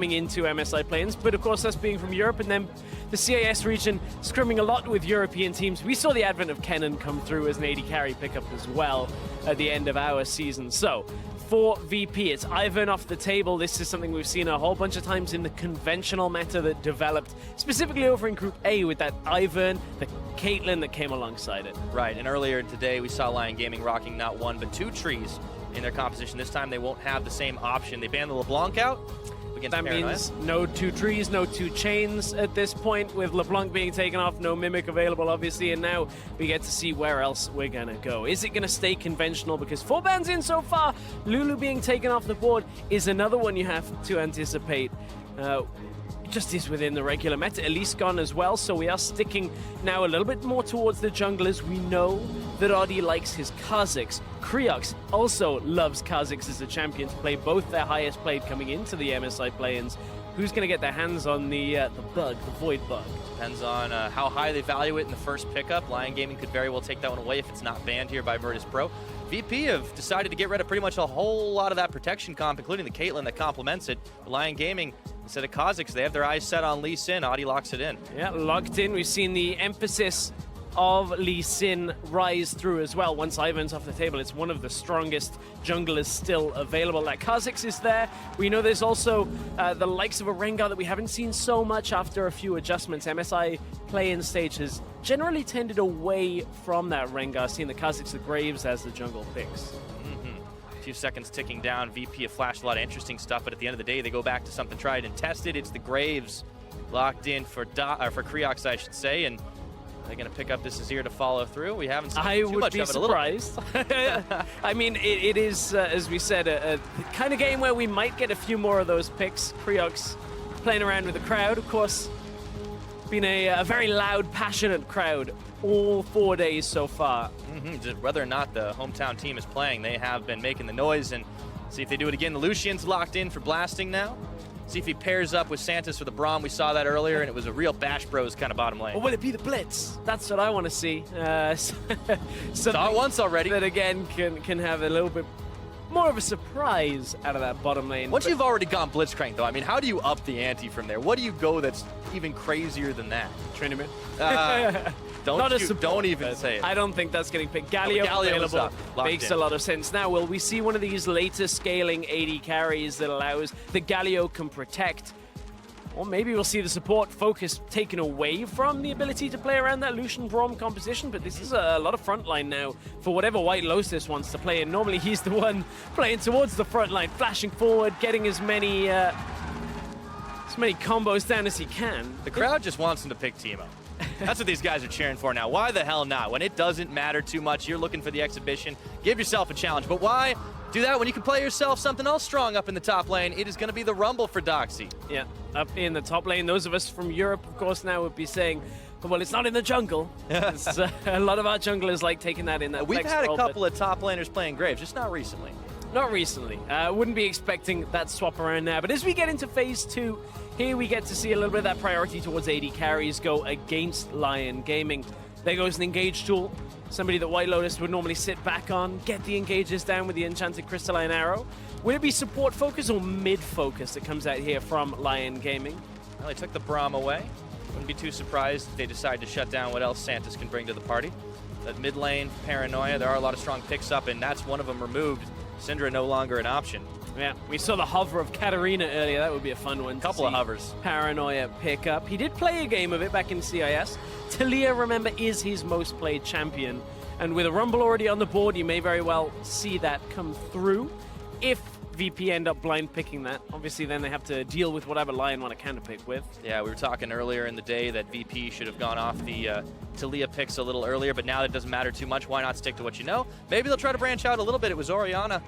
coming into MSI Play-Ins, but of course us being from Europe and then the CIS region scrimming a lot with European teams. We saw the advent of Kennen come through as an AD carry pickup as well at the end of our season. So for VP, it's Ivern off the table. This is something we've seen a whole bunch of times in the conventional meta that developed specifically over in Group A with that Ivern, the Caitlyn that came alongside it. Right, and earlier today we saw LYN Gaming rocking not one but two trees in their composition. This time they won't have the same option. They banned the LeBlanc out. That means no two trees, no two chains at this point, with LeBlanc being taken off, no Mimic available, obviously, and now we get to see where else we're going to go. Is it going to stay conventional? Because 4 bans in so far, Lulu being taken off the board is another one you have to anticipate. Just is within the regular meta. Elise gone as well, so we are sticking now a little bit more towards the junglers. We know that Adi likes his Kha'Zix. Kriox also loves Kha'Zix as a champion to play, both their highest played coming into the MSI Play-Ins. Who's going to get their hands on the bug, the Void bug? Depends on how high they value it in the first pickup. LYN Gaming could very well take that one away if it's not banned here by Virtus Pro. VP have decided to get rid of pretty much a whole lot of that protection comp, including the Caitlyn that complements it. LYN Gaming, instead of Kha'Zix, they have their eyes set on Lee Sin. Adi locks it in. Yeah, locked in. We've seen the emphasis of Lee Sin rise through as well. Once Ivern's off the table, it's one of the strongest junglers still available. That Kha'Zix is there. We know there's also the likes of a Rengar that we haven't seen so much after a few adjustments. MSI Play-In stage has generally tended away from that Rengar, seeing the Kha'Zix, the Graves as the jungle picks. A few seconds ticking down. VP have flashed a lot of interesting stuff, but at the end of the day, they go back to something tried and tested. It's the Graves locked in for Kriox, I should say, and they're going to pick up this Azir to follow through. We haven't seen too much of it. Surprised. I mean, it is, as we said, a kind of game where we might get a few more of those picks. Kriox playing around with the crowd, of course. Been a very loud, passionate crowd all 4 days so far. Just whether or not the hometown team is playing, they have been making the noise, and see if they do it again. The Lucian's locked in for blasting now. See if he pairs up with Santos for the Braum. We saw that earlier, and it was a real Bash Bros kind of bottom lane. Or will it be the Blitz? That's what I want to see. Saw it once already. That, again, can have a little bit more of a surprise out of that bottom lane. Once you've already gone Blitzcrank, though, I mean, how do you up the ante from there? What do you go that's even crazier than that? Trinity. Don't even say it. I don't think that's getting picked. Galio available makes a lot of sense. Now, will we see one of these later scaling AD carries that allows the Galio can protect? Or maybe we'll see the support focus taken away from the ability to play around that Lucian Braum composition, but this is a lot of frontline now for whatever White Lotus wants to play, and normally he's the one playing towards the front line, flashing forward, getting as many combos down as he can. The crowd just wants him to pick Teemo. That's what these guys are cheering for now. Why the hell not? When it doesn't matter too much, you're looking for the exhibition, give yourself a challenge. But why do that when you can play yourself something else strong up in the top lane? It is going to be the Rumble for Doxy. Yeah, up in the top lane. Those of us from Europe, of course, now would be saying, well, it's not in the jungle. A lot of our junglers like taking that in that We've had role, a couple of top laners playing Graves, just not recently. Not recently. Wouldn't be expecting that swap around now. But as we get into phase 2, here we get to see a little bit of that priority towards AD carries go against LYN Gaming. There goes an engage tool. Somebody that White Lotus would normally sit back on, get the engages down with the enchanted crystalline arrow. Will it be support focus or mid focus that comes out here from LYN Gaming? Well, they took the Braum away. Wouldn't be too surprised if they decide to shut down what else Santos can bring to the party. That mid lane, Paranoia, there are a lot of strong picks up, and that's one of them removed. Syndra no longer an option. Yeah, we saw the hover of Katarina earlier. That would be a fun one. Couple of hovers. Paranoia pick up. He did play a game of it back in CIS. Talia, remember, is his most played champion. And with a Rumble already on the board, you may very well see that come through. If VP end up blind picking that, obviously then they have to deal with whatever LYN want to counter pick with. Yeah, we were talking earlier in the day that VP should have gone off the Talia picks a little earlier, but now that doesn't matter too much. Why not stick to what you know? Maybe they'll try to branch out a little bit. It was Orianna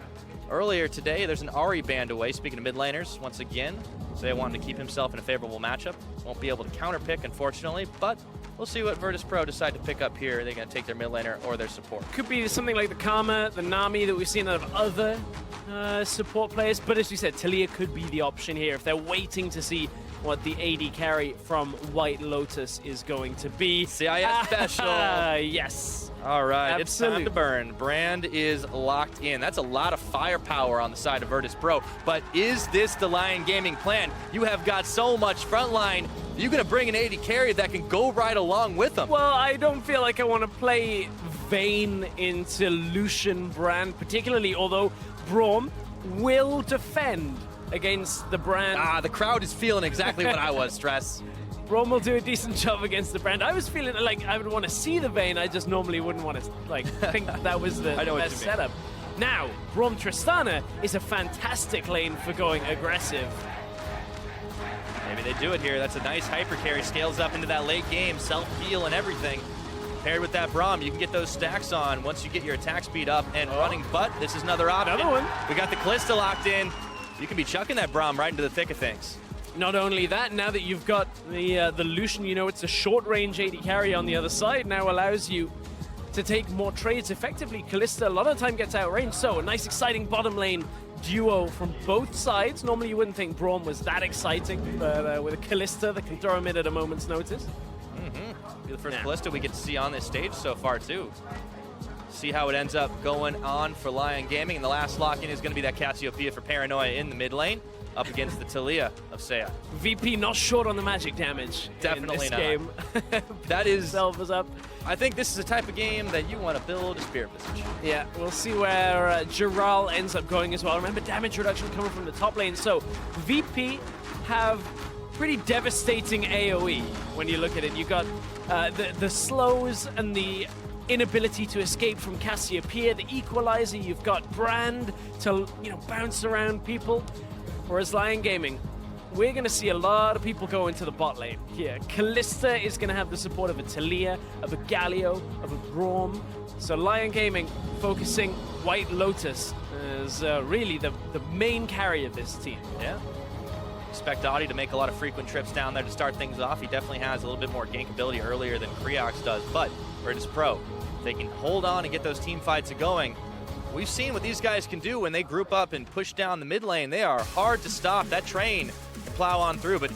earlier today. There's an Ahri band away. Speaking of mid laners, once again, Zaya wanting to keep himself in a favorable matchup. Won't be able to counter pick, unfortunately, but We'll see what Virtus Pro decide to pick up here. Are they going to take their mid laner or their support? Could be something like the Karma, the Nami that we've seen out of other support players. But as we said, Taliyah could be the option here if they're waiting to see what the AD carry from White Lotus is going to be. CIS special. Yes. All right, Absolutely. It's time to burn. Brand is locked in. That's a lot of firepower on the side of Virtus Pro. But is this the LYN Gaming plan? You have got so much frontline. You're going to bring an AD carry that can go right along with them. Well, I don't feel like I want to play Vayne into Lucian Brand, particularly, although Braum will defend against the Brand. The crowd is feeling exactly what I was, Stress. Braum will do a decent job against the Brand. I was feeling like I would want to see the Vayne. I just normally wouldn't want to think that was the best setup. Now, Braum Tristana is a fantastic lane for going aggressive. Maybe they do it here. That's a nice hyper carry. Scales up into that late game, self-heal and everything. Paired with that Braum, you can get those stacks on once you get your attack speed up and running. But this is another option. Another one. We got the Callista locked in. You can be chucking that Braum right into the thick of things. Not only that, now that you've got the Lucian, you know it's a short-range AD carry on the other side, now allows you to take more trades effectively. Callista a lot of the time gets outranged, so a nice exciting bottom lane duo from both sides. Normally you wouldn't think Braum was that exciting, but with a Callista that can throw him in at a moment's notice. Be the first Callista we get to see on this stage so far too. See how it ends up going on for LYN Gaming, and the last lock-in is going to be that Cassiopeia for Paranoia in the mid lane, up against the Taliyah of Seiya. VP not short on the magic damage. Definitely in this not. game. That is... Selva's up. I think this is the type of game that you want to build a Spirit Visage. Yeah, we'll see where Giral ends up going as well. Remember, damage reduction coming from the top lane. So VP have pretty devastating AoE when you look at it. You got the slows and the inability to escape from Cassiopeia, the equalizer. You've got Brand to bounce around people. Whereas LYN Gaming, we're going to see a lot of people go into the bot lane here. Callista is going to have the support of a Taliyah, of a Galio, of a Braum. So LYN Gaming focusing White Lotus as really the main carry of this team. Yeah. Expect Audi to make a lot of frequent trips down there to start things off. He definitely has a little bit more gank ability earlier than Creox does, but Virtus Pro, they can hold on and get those team fights going. We've seen what these guys can do when they group up and push down the mid lane. They are hard to stop. That train can plow on through, but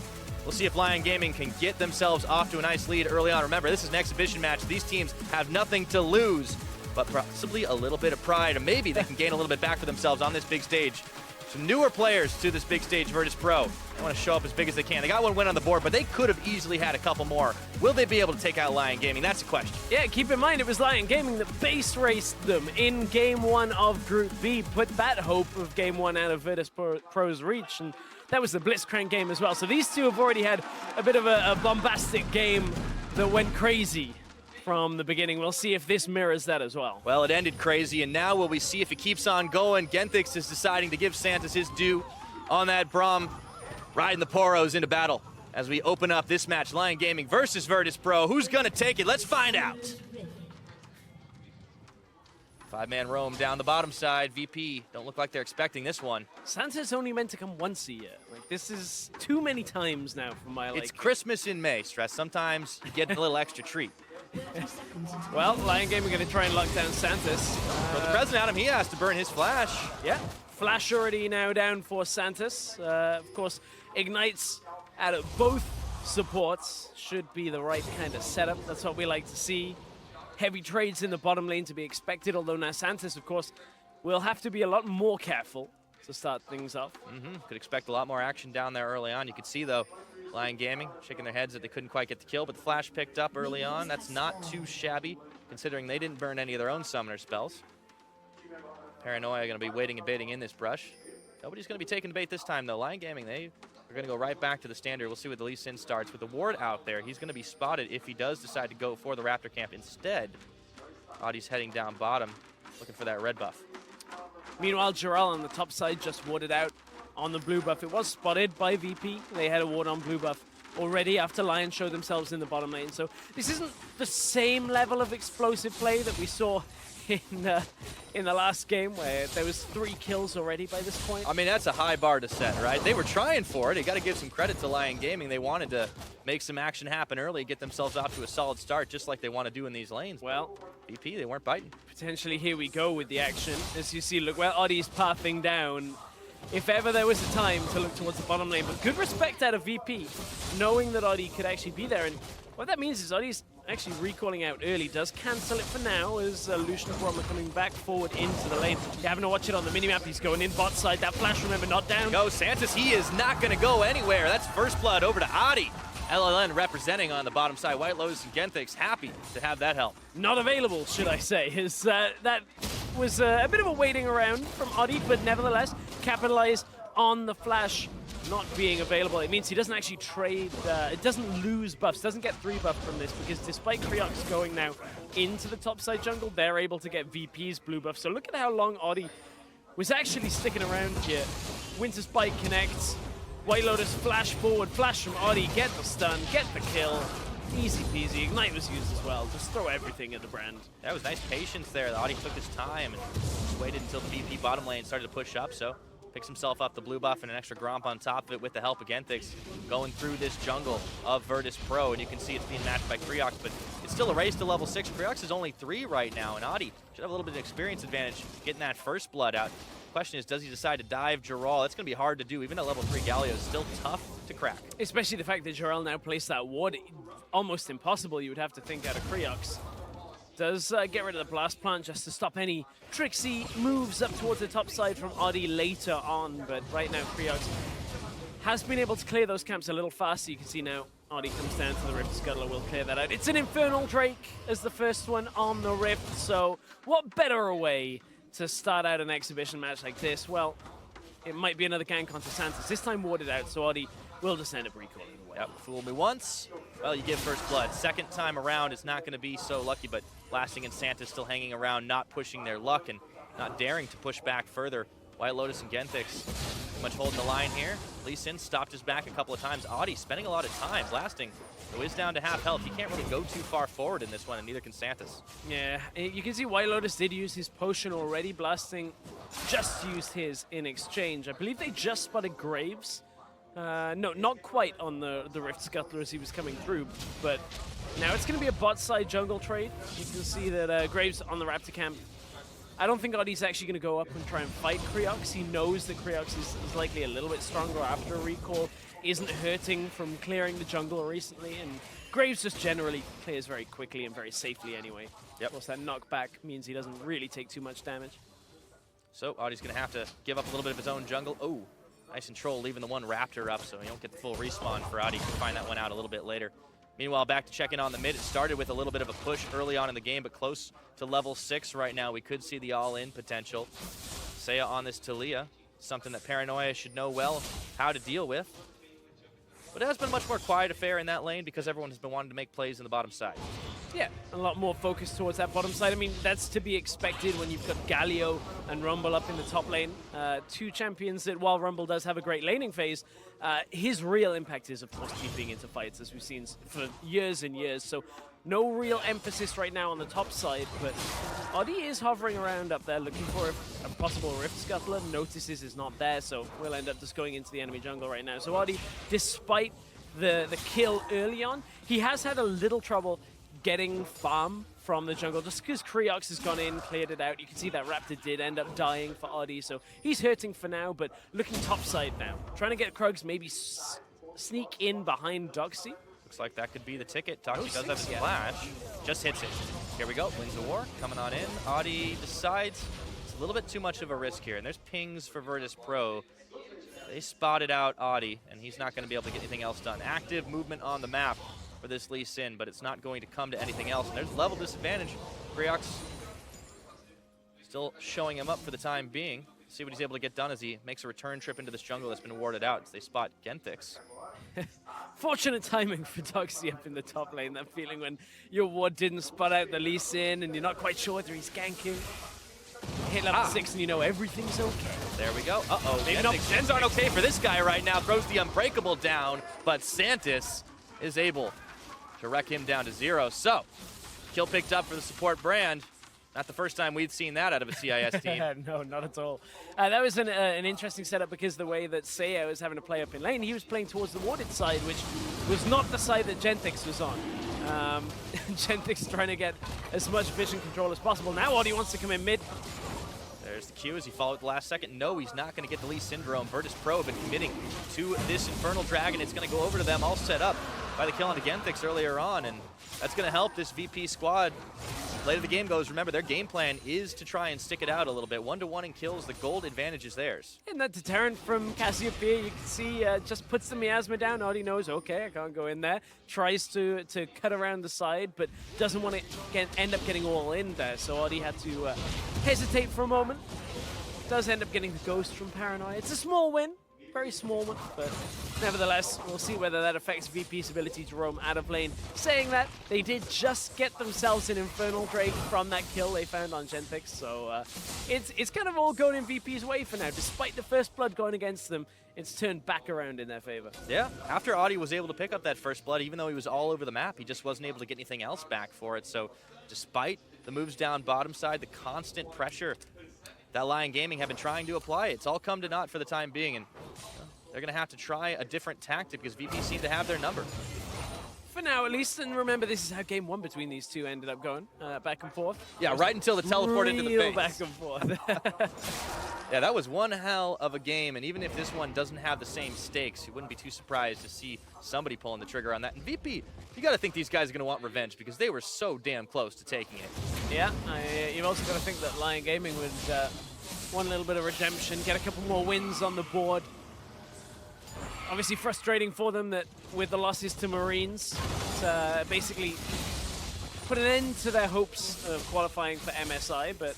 we'll see if LYN Gaming can get themselves off to a nice lead early on. Remember, this is an exhibition match. These teams have nothing to lose, but possibly a little bit of pride, or maybe they can gain a little bit back for themselves on this big stage. Some newer players to this big stage, Virtus Pro. They want to show up as big as they can. They got one win on the board, but they could have easily had a couple more. Will they be able to take out LYN Gaming? That's the question. Yeah, keep in mind, it was LYN Gaming that base raced them in Game 1 of Group B, put that hope of Game 1 out of Virtus Pro's reach, and that was the Blitzcrank game as well. So these two have already had a bit of a bombastic game that went crazy from the beginning. We'll see if this mirrors that as well. Well, it ended crazy, and now will we see if it keeps on going? Genthix is deciding to give Santos his due on that Braum, riding the Poros into battle as we open up this match. LYN Gaming versus Virtus Pro. Who's going to take it? Let's find out. Five-man roam down the bottom side. VP don't look like they're expecting this one. Santa's only meant to come once a year. Like, this is too many times now for my liking. It's Christmas in May, Stress. Sometimes you get a little extra treat. Well, LYN Gaming are going to try and lock down Santos. For the President Adam, he has to burn his flash. Yeah, flash already now down for Santos. Of course, ignites out of both supports should be the right kind of setup. That's what we like to see. Heavy trades in the bottom lane to be expected, although now Santos, of course, will have to be a lot more careful to start things off. Could expect a lot more action down there early on. You could see, though, LYN Gaming shaking their heads that they couldn't quite get the kill, but the flash picked up early on. That's not too shabby, considering they didn't burn any of their own summoner spells. Paranoia going to be waiting and baiting in this brush. Nobody's going to be taking the bait this time, though. LYN Gaming, they are going to go right back to the standard. We'll see what the LYN starts. With the ward out there, he's going to be spotted if he does decide to go for the Raptor camp instead. Audie's heading down bottom, looking for that red buff. Meanwhile, Giral on the top side just warded out on the blue buff. It was spotted by VP. They had a ward on blue buff already after LYN showed themselves in the bottom lane. So this isn't the same level of explosive play that we saw in the last game where there was 3 kills already by this point. I mean, that's a high bar to set, right? They were trying for it. You got to give some credit to LYN Gaming. They wanted to make some action happen early, get themselves off to a solid start, just like they want to do in these lanes. Well, VP, they weren't biting. Potentially here we go with the action. As you see, look where Oddie's pathing down. If ever there was a time to look towards the bottom lane, but good respect out of VP, knowing that Oddie could actually be there. And what that means is Oddie's actually recalling out early, does cancel it for now as Lucian and Broma coming back forward into the lane. You're having to watch it on the minimap. He's going in bot side. That flash, remember, not down. Go Santos, he is not going to go anywhere. That's first blood over to Adi. LLN representing on the bottom side. White Lotus and Genthix happy to have that help. Not available, should I say. That was a bit of a waiting around from Oddie, but nevertheless capitalized on the flash not being available. It means he doesn't actually trade, it doesn't lose buffs, doesn't get 3 buff from this, because despite Creox going now into the top side jungle, they're able to get VP's blue buff. So look at how long Oddie was actually sticking around here. Winter Spike connects. White Lotus flash forward, flash from Oddie, get the stun, get the kill. Easy peasy. Ignite was used as well. Just throw everything at the brand. That was nice patience there. The Oddie took his time and just waited until the VP bottom lane started to push up, so picks himself up the blue buff and an extra Gromp on top of it with the help of Genthix going through this jungle of Virtus Pro, and you can see it's being matched by Creox, but it's still a race to level 6. Creox is only 3 right now, and Oddie should have a little bit of experience advantage getting that first blood out. Question is, does he decide to dive Jarl? That's going to be hard to do. Even at level 3, Galio is still tough to crack. Especially the fact that Jarl now placed that ward. Almost impossible, you would have to think, out of Creox. Does get rid of the Blast Plant just to stop any tricksy moves up towards the top side from Oddie later on. But right now, Creox has been able to clear those camps a little faster. You can see now Oddie comes down to the Rift. Scuttler will clear that out. It's an Infernal Drake as the first one on the Rift. So what better a way to start out an exhibition match like this? Well, it might be another gank onto Santos. This time warded out, so Oddie will just end up recalling away. Yep, fool me once, well, you get first blood. Second time around, it's not going to be so lucky, but Blasting and Santos still hanging around, not pushing their luck and not daring to push back further. White Lotus and Genthix pretty much holding the line here. LYN stopped his back a couple of times. Oddie spending a lot of time. Blasting, though, is down to half health. He can't really go too far forward in this one, and neither can Santos. Yeah, you can see White Lotus did use his potion already. Blasting just used his in exchange. I believe they just spotted Graves. No, not quite on the Rift Scuttler as he was coming through, but now it's going to be a bot side jungle trade. You can see that Graves on the Raptor camp. I don't think Oddie's actually going to go up and try and fight Creox. He knows that Creox is likely a little bit stronger after a recall, isn't hurting from clearing the jungle recently, and Graves just generally clears very quickly and very safely anyway. Yep. Of course, that knockback means he doesn't really take too much damage. So Oddie's going to have to give up a little bit of his own jungle. Oh, nice control, leaving the one Raptor up, so you don't get the full respawn for Oddie. You can find that one out a little bit later. Meanwhile, back to check in on the mid. It started with a little bit of a push early on in the game, but close to level 6 right now. We could see the all-in potential. Seiya on this Talia, something that Paranoia should know well how to deal with. But it has been a much more quiet affair in that lane because everyone has been wanting to make plays in the bottom side. Yeah, a lot more focus towards that bottom side. I mean, that's to be expected when you've got Galio and Rumble up in the top lane. 2 champions that, while Rumble does have a great laning phase, his real impact is, of course, keeping into fights, as we've seen for years and years. So no real emphasis right now on the top side, but Oddie is hovering around up there looking for a possible Rift Scuttler. Notices is not there, so we'll end up just going into the enemy jungle right now. So Oddie, despite the kill early on, he has had a little trouble getting farm from the jungle just because Creox has gone in, cleared it out. You can see that Raptor did end up dying for Oddie, so he's hurting for now, but looking topside now. Trying to get Krugs maybe sneak in behind Doxy. Looks like that could be the ticket. Doxy does have his flash. Just hits it. Here we go. Wins the war. Coming on in. Oddie decides it's a little bit too much of a risk here, and there's pings for Virtus Pro. They spotted out Oddie, and he's not going to be able to get anything else done. Active movement on the map for this LYN, but it's not going to come to anything else. And there's level disadvantage. Creox still showing him up for the time being. See what he's able to get done as he makes a return trip into this jungle that's been warded out as they spot Genthix. Fortunate timing for Doxy up in the top lane. That feeling when your ward didn't spot out the LYN and you're not quite sure whether he's ganking. Hit level 6 and you know everything's okay. There we go. Uh-oh. Gens aren't okay for this guy right now. Throws the Unbreakable down, but Santos is able to wreck him down to 0. So, kill picked up for the support brand. Not the first time we've seen that out of a CIS team. No, not at all. That was an interesting setup because the way that Seiya was having to play up in lane, he was playing towards the warded side, which was not the side that Gentix was on. Gentix trying to get as much vision control as possible. Now Audi wants to come in mid. There's the Q as he followed the last second. No, he's not going to get the Lee Syndrome. Virtus Pro have been committing to this Infernal Dragon. It's going to go over to them, all set up by the kill on Gentix earlier on, and that's going to help this VP squad. Later the game goes, remember, their game plan is to try and stick it out a little bit. 1-to-1 in kills, the gold advantage is theirs. And that deterrent from Cassiopeia, you can see, just puts the miasma down. Audi knows, okay, I can't go in there. Tries to cut around the side, but doesn't want to end up getting all in there. So Audi had to hesitate for a moment. Does end up getting the ghost from Paranoia. It's a small win. Very small one, but nevertheless, we'll see whether that affects VP's ability to roam out of lane. Saying that, they did just get themselves an Infernal Drake from that kill they found on Gentix, so it's kind of all going in VP's way for now. Despite the first blood going against them, it's turned back around in their favor. Yeah, after Audi was able to pick up that first blood, even though he was all over the map, he just wasn't able to get anything else back for it. So despite the moves down bottom side, the constant pressure that LYN Gaming have been trying to apply, it's all come to naught for the time being, and they're going to have to try a different tactic because VP seem to have their number. For now, at least, and remember, this is how game one between these two ended up going, back and forth. Yeah, right until the teleport into the base. Back and forth. Yeah, that was one hell of a game, and even if this one doesn't have the same stakes, you wouldn't be too surprised to see somebody pulling the trigger on that. And VP, you got to think these guys are going to want revenge because they were so damn close to taking it. Yeah, you've also got to think that LYN Gaming would want a little bit of redemption, get a couple more wins on the board. Obviously frustrating for them that with the losses to Marines, basically put an end to their hopes of qualifying for MSI, but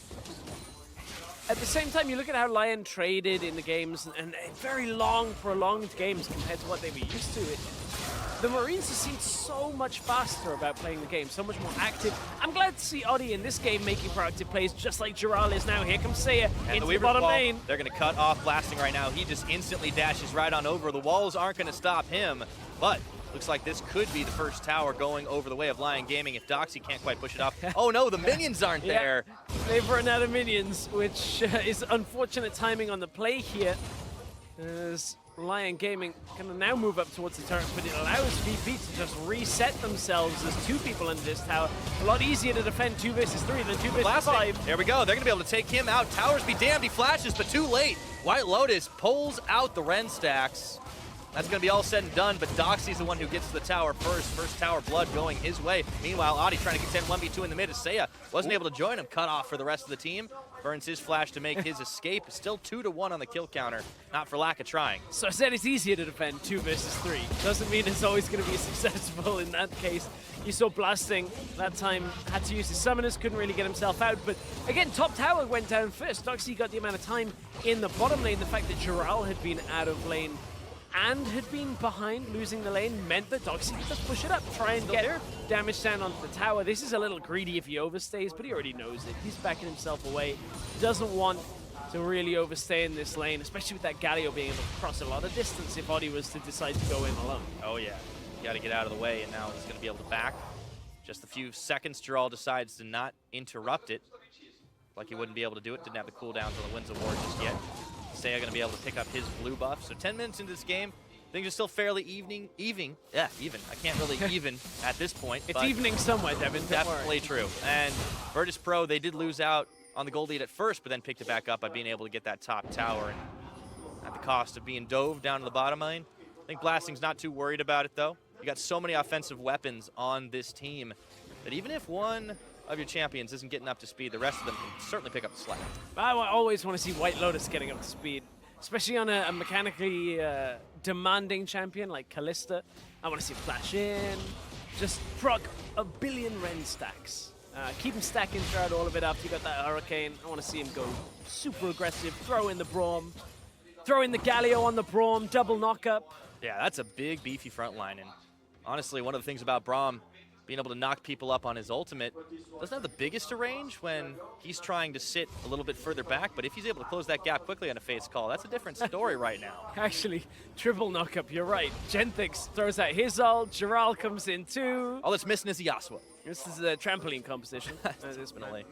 at the same time, you look at how LYN traded in the games, and very long, prolonged games compared to what they were used to. The Marines have seemed so much faster about playing the game, so much more active. I'm glad to see Audi in this game making proactive plays, just like Giral is now. Here comes Seiya into the bottom lane. They're going to cut off blasting right now. He just instantly dashes right on over. The walls aren't going to stop him, but looks like this could be the first tower going over the way of LYN Gaming if Doxy can't quite push it off. Oh no, the minions aren't there. They've run out of minions, which is unfortunate timing on the play here. As LYN Gaming can now move up towards the turret, but it allows VP to just reset themselves as two people into this tower. A lot easier to defend 2 versus 3 than 2 versus 5. There we go. They're going to be able to take him out. Towers be damned. He flashes, but too late. White Lotus pulls out the Ren stacks. That's going to be all said and done, but Doxy's the one who gets to the tower first. First tower blood going his way. Meanwhile, Audi trying to get 10-1v2 in the mid as Seiya wasn't able to join him. Cut off for the rest of the team. Burns his flash to make his escape. Still 2-1 on the kill counter, not for lack of trying. So I said it's easier to defend 2 versus 3. Doesn't mean it's always going to be successful in that case. You saw Blasting that time, had to use his summoners, couldn't really get himself out. But again, top tower went down first. Doxy got the amount of time in the bottom lane. The fact that Giral had been out of lane and had been behind losing the lane meant that Doxy could just push it up, try and get damage down onto the tower. This is a little greedy if he overstays, but he already knows it. He's backing himself away. Doesn't want to really overstay in this lane, especially with that Galio being able to cross a lot of distance if Audi was to decide to go in alone. Oh yeah, you got to get out of the way, and now he's going to be able to back. Just a few seconds, Giral decides to not interrupt it. Like he wouldn't be able to do it, didn't have the cooldown for the Winds of War just yet. Seiya going to be able to pick up his blue buff. So 10 minutes into this game, things are still fairly even. I can't really even at this point. It's evening somewhat, Devin. Definitely true. And Virtus Pro, they did lose out on the gold lead at first, but then picked it back up by being able to get that top tower. And at the cost of being dove down to the bottom lane. I think Blasting's not too worried about it, though. You got so many offensive weapons on this team that even if one of your champions isn't getting up to speed, the rest of them can certainly pick up the slack. I always want to see White Lotus getting up to speed, especially on a mechanically demanding champion like Kalista. I want to see him flash in, just proc a billion Ren stacks. Keep him stacking throughout all of it after you got that Hurricane. I want to see him go super aggressive, throw in the Braum, throw in the Galio on the Braum, double knockup. Yeah, that's a big, beefy front line. And honestly, one of the things about Braum being able to knock people up on his ultimate doesn't have the biggest range when he's trying to sit a little bit further back, but if he's able to close that gap quickly on a Fate's Call, that's a different story right now. Actually, triple knockup, you're right. Gentix throws out his ult, Giral comes in too. All that's missing is the Yasuo. This is a trampoline competition. Definitely.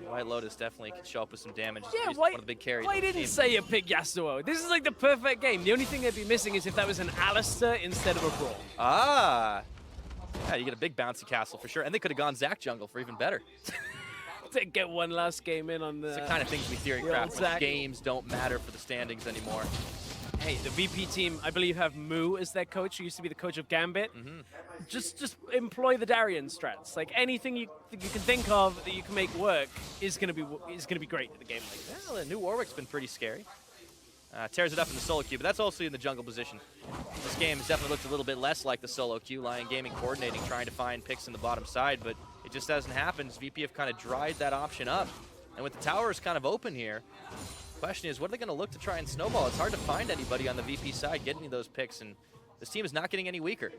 White Lotus definitely can show up with some damage. Yeah, He's one of the big carries. why of the didn't team. say you pick Yasuo? This is like the perfect game. The only thing they'd be missing is if that was an Alistair instead of a Brawl. Ah. Yeah, you get a big bouncy castle for sure. And they could have gone Zac jungle for even better. To get one last game in on the... It's the kind of things we theory the craft old when Zac. games don't matter for the standings anymore. Hey, the VP team, I believe, have Moo as their coach, who used to be the coach of Gambit. Just employ the Darien strats. Like anything you can think of that you can make work is gonna be great in a game like this. Well, the new Warwick's been pretty scary. Tears it up in the solo queue, but that's also in the jungle position. This game has definitely looked a little bit less like the solo queue. LYN Gaming coordinating, trying to find picks in the bottom side, but it just hasn't happened. VP have kind of dried that option up. And with the towers kind of open here, the question is, what are they going to look to try and snowball? It's hard to find anybody on the VP side getting those picks, and this team is not getting any weaker.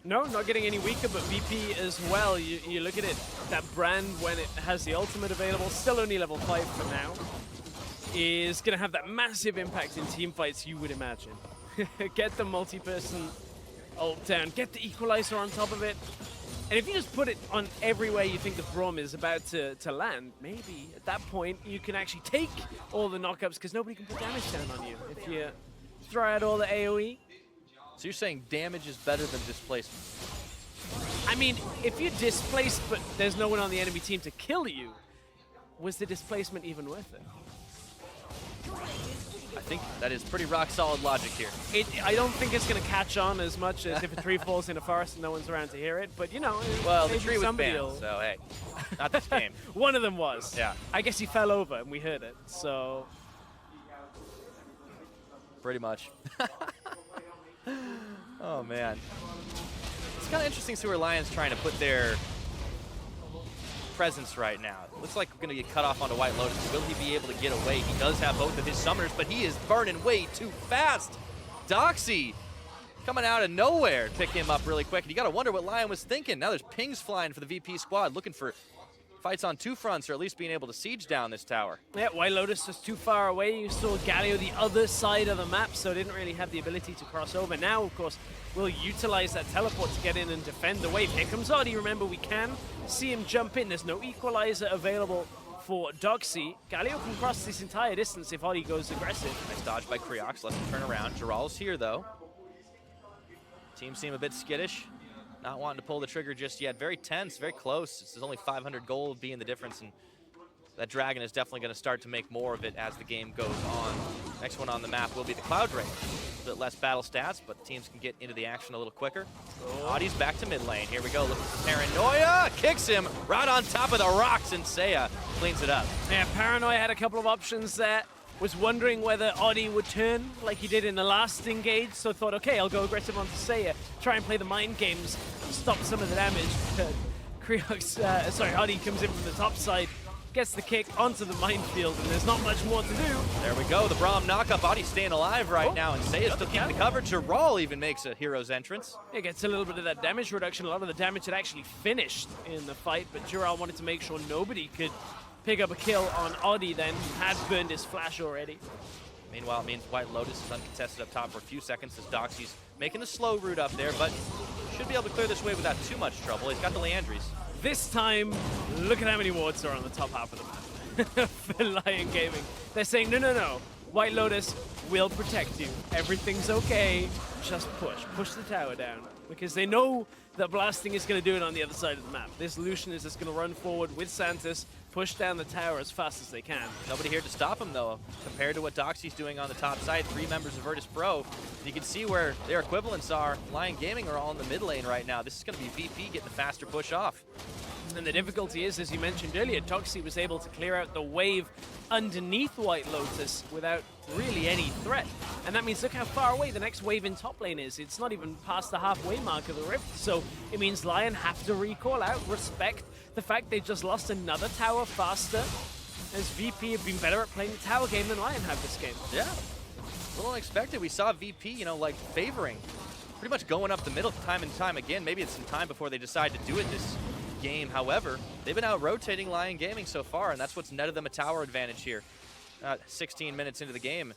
No, not getting any weaker, but VP as well. You look at it, that brand when it has the ultimate available, still only level 5 for now, is going to have that massive impact in team fights, you would imagine. Get the multi-person ult down, get the equalizer on top of it, and if you just put it on everywhere you think the Braum is about to land, maybe at that point you can actually take all the knockups because nobody can put damage down on you if you throw out all the AoE. So you're saying damage is better than displacement? I mean, if you displace but there's no one on the enemy team to kill you, was the displacement even worth it? I think that is pretty rock solid logic here. I don't think it's going to catch on as much as if a tree falls in a forest and no one's around to hear it, but you know, Well, the maybe tree was somebody banned, will- so hey, not this game. One of them was. Yeah. I guess he fell over and we heard it, so... Pretty much. Oh, man. It's kind of interesting to see where LYN's trying to put their presence right now. It looks like we're going to get cut off onto White Lotus. Will he be able to get away? He does have both of his summoners, but he is burning way too fast. Doxy coming out of nowhere to pick him up really quick. And you got to wonder what LYN was thinking. Now there's pings flying for the VP squad, looking for fights on two fronts, or at least being able to siege down this tower. Yeah, White Lotus was too far away. You saw Galio the other side of the map, so didn't really have the ability to cross over. Now, of course, we'll utilize that teleport to get in and defend the wave. Here comes Adi. Remember, we can see him jump in. There's no equalizer available for Doxy. Galio can cross this entire distance if Adi goes aggressive. Nice dodge by Creox, lets him turn around. Jiral's here, though. Team seem a bit skittish. Not wanting to pull the trigger just yet. Very tense, very close. This is only 500 gold being the difference, and that dragon is definitely going to start to make more of it as the game goes on. Next one on the map will be the Cloud Drake. A bit less battle stats, but the teams can get into the action a little quicker. Adi's back to mid lane. Here we go. Looking for Paranoia. Kicks him right on top of the rocks, and Seiya cleans it up. Yeah, Paranoia had a couple of options there. Was wondering whether Adi would turn like he did in the last engage, so thought, okay, I'll go aggressive onto Seiya, try and play the mind games, stop some of the damage. Adi comes in from the top side, gets the kick onto the minefield, and there's not much more to do. There we go, the Braum knockup. Adi staying alive right now, and Seiya's still keeping the cover. Jiral even makes a hero's entrance. It gets a little bit of that damage reduction. A lot of the damage had actually finished in the fight, but Jiral wanted to make sure nobody could pick up a kill on Adi then, who had burned his flash already. Meanwhile, it means White Lotus is uncontested up top for a few seconds as Doxy's making the slow route up there, but should be able to clear this wave without too much trouble. He's got the Leandries. This time, look at how many wards are on the top half of the map for LYN Gaming. They're saying, no, no, no, White Lotus will protect you. Everything's okay. Just push the tower down. Because they know that blasting is going to do it on the other side of the map. This Lucian is just going to run forward with Santis, push down the tower as fast as they can. Nobody here to stop him, though. Compared to what Doxy's doing on the top side, 3 members of Virtus Pro, you can see where their equivalents are. LYN Gaming are all in the mid lane right now. This is going to be VP getting the faster push off. And the difficulty is, as you mentioned earlier, Doxy was able to clear out the wave underneath White Lotus without really any threat. And that means look how far away the next wave in top lane is. It's not even past the halfway mark of the rift. So it means LYN have to recall out, respect the fact they just lost another tower faster, as VP have been better at playing the tower game than LYN have this game. Yeah, a little unexpected. We saw VP, you know, like favoring, pretty much going up the middle time and time again. Maybe it's some time before they decide to do it this game. However, they've been out rotating LYN Gaming so far, and that's what's netted them a tower advantage here. 16 minutes into the game.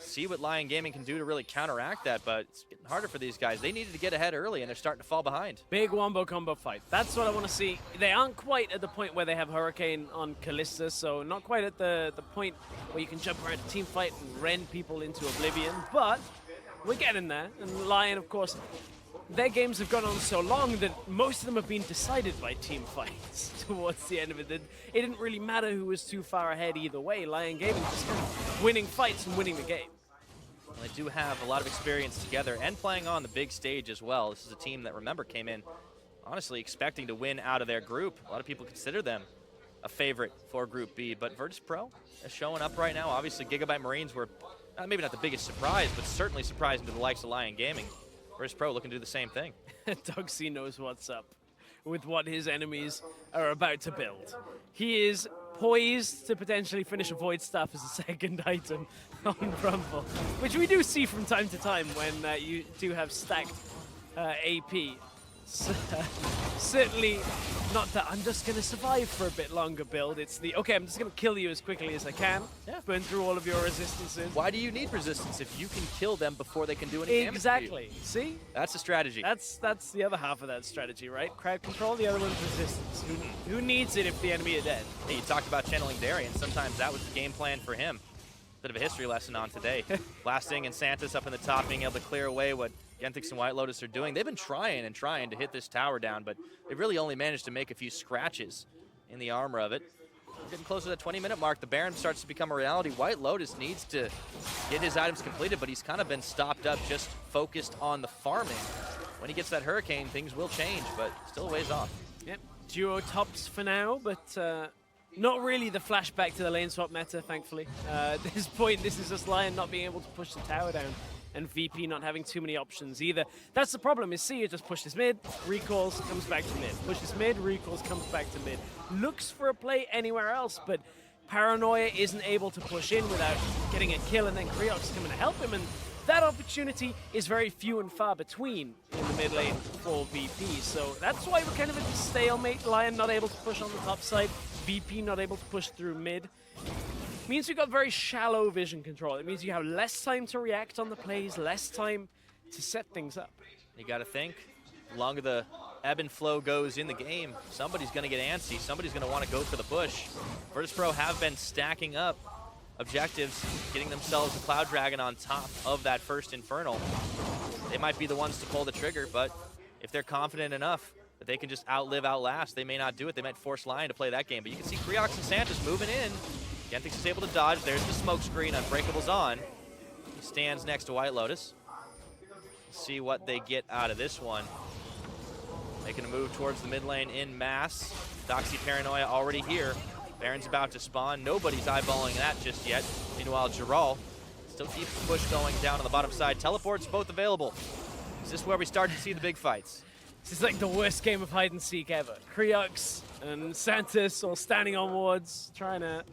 see what LYN Gaming can do to really counteract that, but it's getting harder for these guys. They needed to get ahead early, and they're starting to fall behind. Big wombo combo fight. That's what I want to see. They aren't quite at the point where they have Hurricane on Callista, so not quite at the point where you can jump around a team fight and rend people into oblivion, but we're getting there. And LYN, of course, their games have gone on so long that most of them have been decided by team fights towards the end of it. It didn't really matter who was too far ahead either way. LYN Gaming just kind of winning fights and winning the game. Well, they do have a lot of experience together and playing on the big stage as well. This is a team that, remember, came in honestly expecting to win out of their group. A lot of people consider them a favorite for Group B, but Virtus Pro is showing up right now. Obviously, Gigabyte Marines were maybe not the biggest surprise, but certainly surprising to the likes of LYN Gaming. Virtus Pro looking to do the same thing. Doug C knows what's up with what his enemies are about to build. He is poised to potentially finish a Void Staff as a second item on Rumble, which we do see from time to time when you do have stacked AP. Certainly not that I'm just going to survive for a bit longer build. It's the, okay, I'm just going to kill you as quickly as I can. Yeah. Burn through all of your resistances. Why do you need resistance if you can kill them before they can do any damage? Exactly. See? That's the strategy. That's the other half of that strategy, right? Crowd control, the other one's resistance. Who needs it if the enemy are dead? Hey, you talked about channeling Darian. Sometimes that was the game plan for him. Bit of a history lesson on today. Blasting and Santos up in the top, being able to clear away what Genthix and White Lotus are doing. They've been trying and trying to hit this tower down, but they've really only managed to make a few scratches in the armor of it. Getting close to that 20-minute mark, the Baron starts to become a reality. White Lotus needs to get his items completed, but he's kind of been stopped up, just focused on the farming. When he gets that Hurricane, things will change, but still a ways off. Yep, duo tops for now, but not really the flashback to the lane swap meta, thankfully. At this point, this is just LYN not being able to push the tower down, and VP not having too many options either. That's the problem, is Sia just pushes mid, recalls, comes back to mid. Pushes mid, recalls, comes back to mid. Looks for a play anywhere else, but Paranoia isn't able to push in without getting a kill, and then Creox coming to help him, and that opportunity is very few and far between in the mid lane for VP. So that's why we're kind of at the stalemate. LYN not able to push on the top side, VP not able to push through mid. Means we've got very shallow vision control. It means you have less time to react on the plays, less time to set things up. You got to think, the longer the ebb and flow goes in the game, somebody's going to get antsy. Somebody's going to want to go for the push. Virtus Pro have been stacking up objectives, getting themselves a Cloud Dragon on top of that first Infernal. They might be the ones to pull the trigger, but if they're confident enough that they can just outlive, outlast, they may not do it. They might force LYN to play that game. But you can see Creox and Santos moving in. Genthix is able to dodge. There's the smoke screen. Unbreakable's on. He stands next to White Lotus. See what they get out of this one. Making a move towards the mid lane in mass. Doxy Paranoia already here. Baron's about to spawn. Nobody's eyeballing that just yet. Meanwhile, Giral still keeps the push going down on the bottom side. Teleports both available. Is this where we start to see the big fights? This is like the worst game of hide and seek ever. Creox and Santos all standing on wards, trying to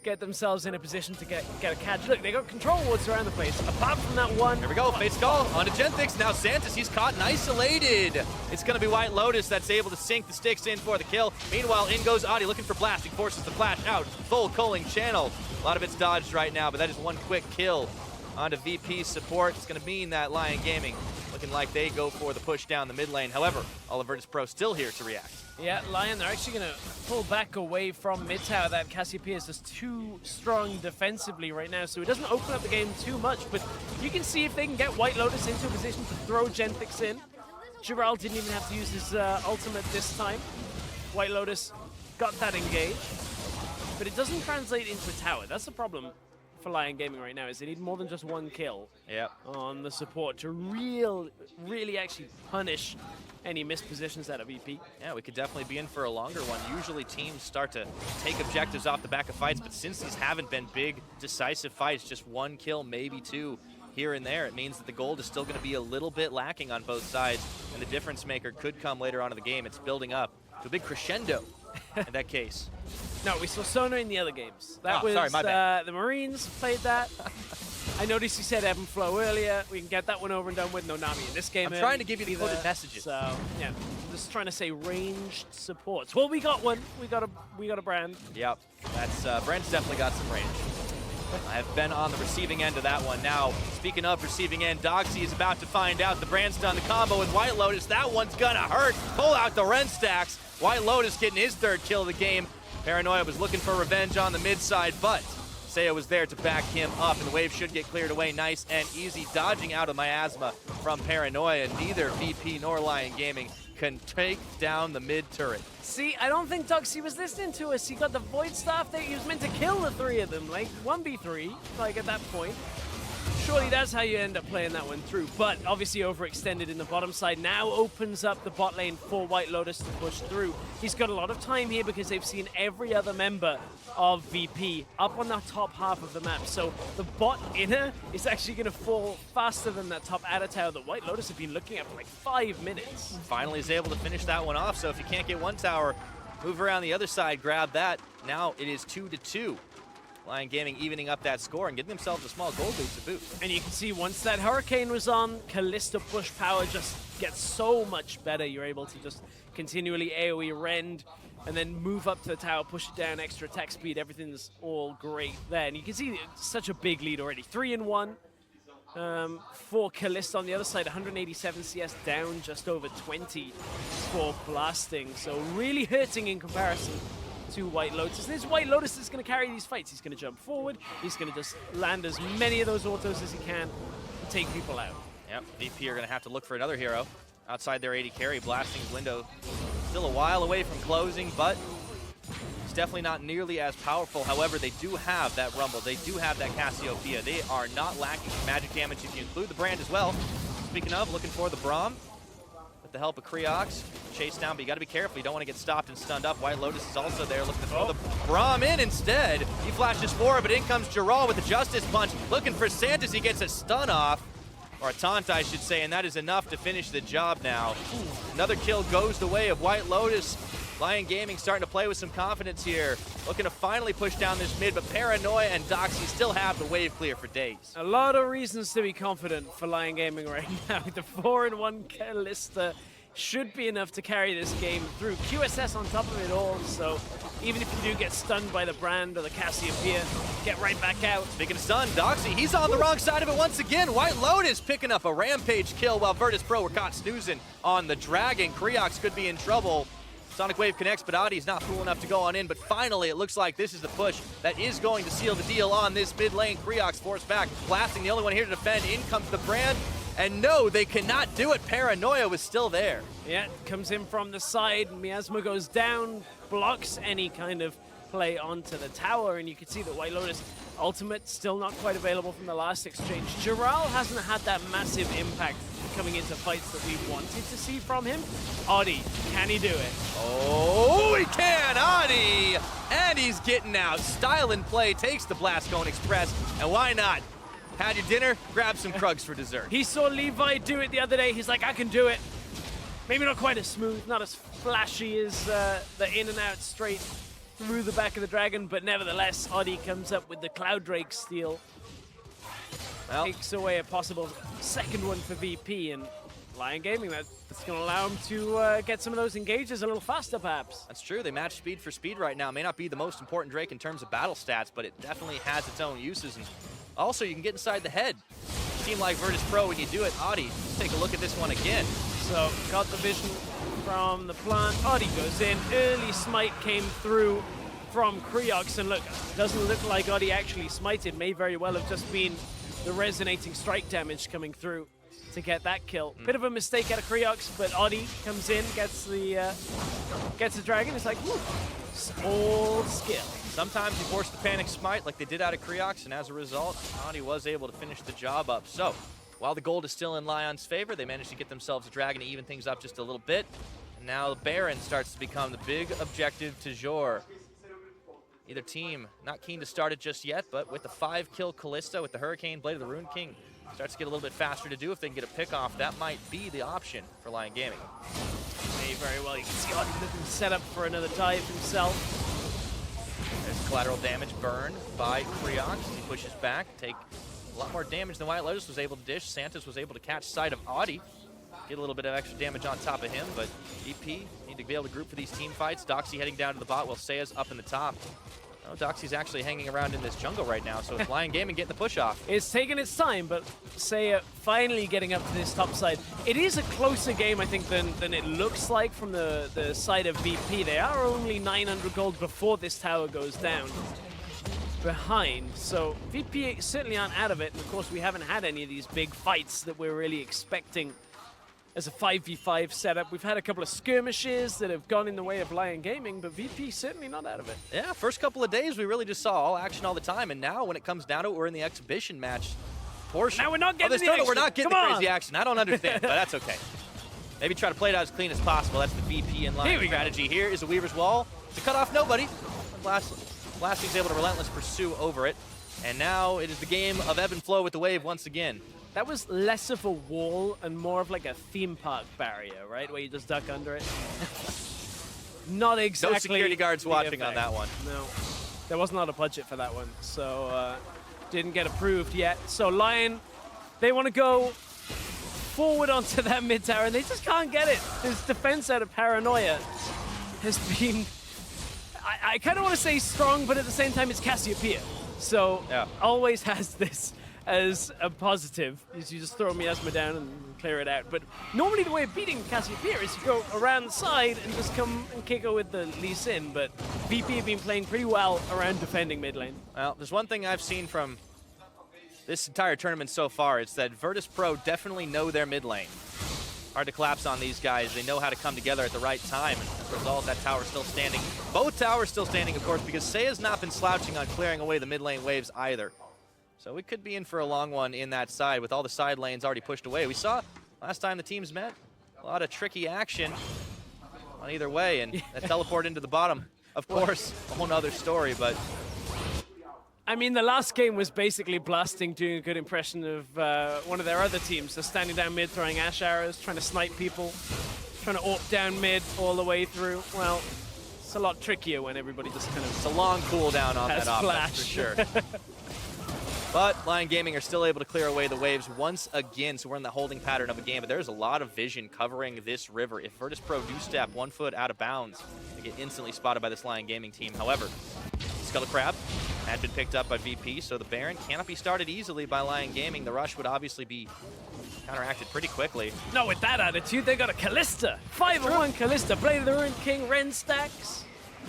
get themselves in a position to get a catch. Look, they got control wards around the place. Apart from that one. Here we go, face call onto Genthix. Now Santos, he's caught and isolated. It's going to be White Lotus that's able to sink the sticks in for the kill. Meanwhile, in goes Adi looking for blasting, forces the flash out. Full culling channel. A lot of it's dodged right now, but that is one quick kill onto VP support. It's going to mean that LYN Gaming looking like they go for the push down the mid lane. However, all of Virtus Pro still here to react. Yeah, LYN, they're actually going to pull back away from mid tower. That Cassiopeia is just too strong defensively right now, so it doesn't open up the game too much, but you can see if they can get White Lotus into a position to throw Genthix in. Giral didn't even have to use his ultimate this time. White Lotus got that engaged, but it doesn't translate into a tower. That's the problem for LYN Gaming right now, is they need more than just one kill on the support to really actually punish any missed positions out of VP. Yeah, we could definitely be in for a longer one. Usually teams start to take objectives off the back of fights, but since these haven't been big, decisive fights, just one kill, maybe two here and there, it means that the gold is still going to be a little bit lacking on both sides, and the difference maker could come later on in the game. It's building up to a big crescendo in that case. No, we saw Sona in the other games. That was sorry, my bad. The Marines played that. I noticed you said ebb and flow earlier. We can get that one over and done with. No Nami in this game. I'm trying to give you the coded messages. So yeah, just trying to say ranged supports. Well, we got one. We got a brand. Yep, that's Brand's definitely got some range. I have been on the receiving end of that one. Now, speaking of receiving end, Doxy is about to find out the brand's done the combo with White Lotus. That one's gonna hurt. Pull out the Ren stacks. White Lotus getting his 3rd kill of the game. Paranoia was looking for revenge on the mid side, but Seiya was there to back him up, and the wave should get cleared away nice and easy. Dodging out of miasma from Paranoia. Neither VP nor Lion Gaming can take down the mid turret. See, I don't think Doxy was listening to us. He got the Void Staff there. He was meant to kill the 3 of them, like 1v3, like at that point. Surely that's how you end up playing that one through. But obviously overextended in the bottom side. Now opens up the bot lane for White Lotus to push through. He's got a lot of time here because they've seen every other member of VP up on the top half of the map. So the bot inner is actually going to fall faster than that top adder tower that White Lotus have been looking at for like 5 minutes. Finally is able to finish that one off. So if you can't get one tower, move around the other side, grab that. Now it is 2-2. Lion Gaming evening up that score and getting themselves a small gold lead to boot. And you can see once that Hurricane was on, Kalista push power just gets so much better. You're able to just continually AoE rend and then move up to the tower, push it down, extra attack speed. Everything's all great there. And you can see it's such a big lead already. 3-1 for Kalista on the other side. 187 CS down, just over 20 for blasting. So really hurting in comparison to White Lotus. This White Lotus is going to carry these fights. He's going to jump forward. He's going to just land as many of those autos as he can and take people out. Yep, VP are going to have to look for another hero outside their 80 carry. Blasting's window still a while away from closing, but it's definitely not nearly as powerful. However, they do have that Rumble. They do have that Cassiopeia. They are not lacking magic damage if you include the brand as well. Speaking of, looking for the Braum. With the help of Creox, chase down, but you got to be careful. You don't want to get stopped and stunned up. White Lotus is also there, looking to throw the Braum in instead. He flashes forward, but in comes Giral with the Justice Punch, looking for Santos. He gets a stun off, or a taunt, I should say, and that is enough to finish the job now. Another kill goes the way of White Lotus. Lion Gaming starting to play with some confidence here, looking to finally push down this mid, but Paranoia and Doxy still have the wave clear for days. A lot of reasons to be confident for Lion Gaming right now. The 4-1 Kalista should be enough to carry this game through. QSS on top of it all, so even if you do get stunned by the brand or the Cassiopeia, get right back out. Speaking of stun, Doxy, he's on the wrong side of it once again. White Lotus picking up a rampage kill while Virtus Pro were caught snoozing on the Dragon. Creox could be in trouble. Sonic Wave connects, but Adi's not cool enough to go on in. But finally, it looks like this is the push that is going to seal the deal on this mid lane. Creox forced back. Blasting, the only one here to defend. In comes the brand. And no, they cannot do it. Paranoia was still there. Yeah, comes in from the side. Miasma goes down, blocks any kind of play onto the tower. And you can see that White Lotus ultimate still not quite available from the last exchange. Giral hasn't had that massive impact coming into fights that we wanted to see from him. Adi, can he do it? Oh, he can, Adi! And he's getting out. Style and play takes the Blastcone Express, and why not? Had your dinner, grab some Krugs for dessert. He saw Levi do it the other day. He's like, I can do it. Maybe not quite as smooth, not as flashy as the in and out straight through the back of the Dragon, but nevertheless, Adi comes up with the Cloud Drake steal. Well, takes away a possible second one for VP, and Lion Gaming, that's going to allow him to get some of those engages a little faster, perhaps. That's true. They match speed for speed right now. May not be the most important Drake in terms of battle stats, but it definitely has its own uses. And also, you can get inside the head. A team like Virtus Pro, when you do it, Adi, let's take a look at this one again. So, got the vision from the plant. Adi goes in. Early smite came through from Creox, and look, doesn't look like Adi actually smited. May very well have just been the resonating strike damage coming through to get that kill. Bit of a mistake out of Creox, but Adi comes in, gets the Dragon. It's like, whew, all skill. Sometimes you force the panic smite like they did out of Creox, and as a result, Adi was able to finish the job up. So, while the gold is still in Lion's favor, they managed to get themselves a Dragon to even things up just a little bit. And now the Baron starts to become the big objective to Jor. Either team not keen to start it just yet, but with the 5-kill Kalista, with the Hurricane Blade of the Rune King, starts to get a little bit faster to do. If they can get a pick off, that might be the option for Lion Gaming. May very well. You can see Adi looking set up for another dive himself. There's collateral damage burn by Creox. He pushes back, take a lot more damage than White Lotus was able to dish. Santos was able to catch sight of Adi, get a little bit of extra damage on top of him, but VP need to be able to group for these team fights. Doxy heading down to the bot while Seiya's up in the top. Oh, Doxy's actually hanging around in this jungle right now, so it's LYN Gaming getting the push off. It's taking its time, but Seiya finally getting up to this top side. It is a closer game, I think, than it looks like from the side of VP. They are only 900 gold before this tower goes down behind, so VP certainly aren't out of it. And of course, we haven't had any of these big fights that we're really expecting as a 5v5 setup. We've had a couple of skirmishes that have gone in the way of LYN Gaming, but VP certainly not out of it. Yeah, first couple of days we really just saw all action all the time, and now when it comes down to it, we're in the exhibition match portion. Now we're not getting the action. We're not getting the crazy action. I don't understand, but that's okay. Maybe try to play it out as clean as possible. That's the VP and LYN strategy. Here is a Weaver's Wall to cut off nobody. Blasting's able to relentless pursue over it, and now it is the game of ebb and flow with the wave once again. That was less of a wall and more of like a theme park barrier, right? Where you just duck under it. Not exactly. No security guards watching on that one. No, there was not a budget for that one, so didn't get approved yet. So LYN, they want to go forward onto that mid tower, and they just can't get it. His defense out of Paranoia has been, I kind of want to say strong, but at the same time, it's Cassiopeia. So always has this as a positive, is you just throw Miasma down and clear it out. But normally the way of beating Cassiopeia is you go around the side and just come and kick her with the LYN, but VP have been playing pretty well around defending mid lane. Well, there's one thing I've seen from this entire tournament so far, it's that Virtus Pro definitely know their mid lane. Hard to collapse on these guys. They know how to come together at the right time. And as a result, that tower's still standing. Both towers still standing, of course, because Seiya's not been slouching on clearing away the mid lane waves either. So we could be in for a long one in that side with all the side lanes already pushed away. We saw last time the teams met, a lot of tricky action on either way, and that teleport into the bottom, of course, a whole nother story, but... I mean, the last game was basically Blasting doing a good impression of one of their other teams. So standing down mid, throwing ash arrows, trying to snipe people, trying to AWP down mid all the way through. Well, it's a lot trickier when everybody just kind of... It's a long cooldown on that flash. Offense, for sure. But LYN Gaming are still able to clear away the waves once again, so we're in the holding pattern of a game. But there's a lot of vision covering this river. If Virtus Pro do step 1 foot out of bounds, they get instantly spotted by this LYN Gaming team. However, Skull Crab had been picked up by VP, so the Baron cannot be started easily by LYN Gaming. The rush would obviously be counteracted pretty quickly. No, with that attitude, they got a Callista. 5-1 Callista, Blade of the Ruined King, Ren stacks.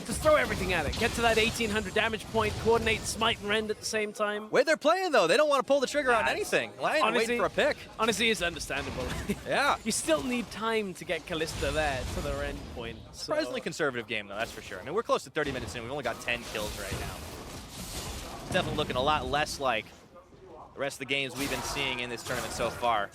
Just throw everything at it. Get to that 1800 damage point, coordinate Smite and Rend at the same time. Way they're playing, though. They don't want to pull the trigger on anything. LYN waiting for a pick. Honestly, it's understandable. Yeah. You still need time to get Callista there to the Rend point. Surprisingly conservative game, though, that's for sure. I mean, we're close to 30 minutes in. We've only got 10 kills right now. It's definitely looking a lot less like the rest of the games we've been seeing in this tournament so far.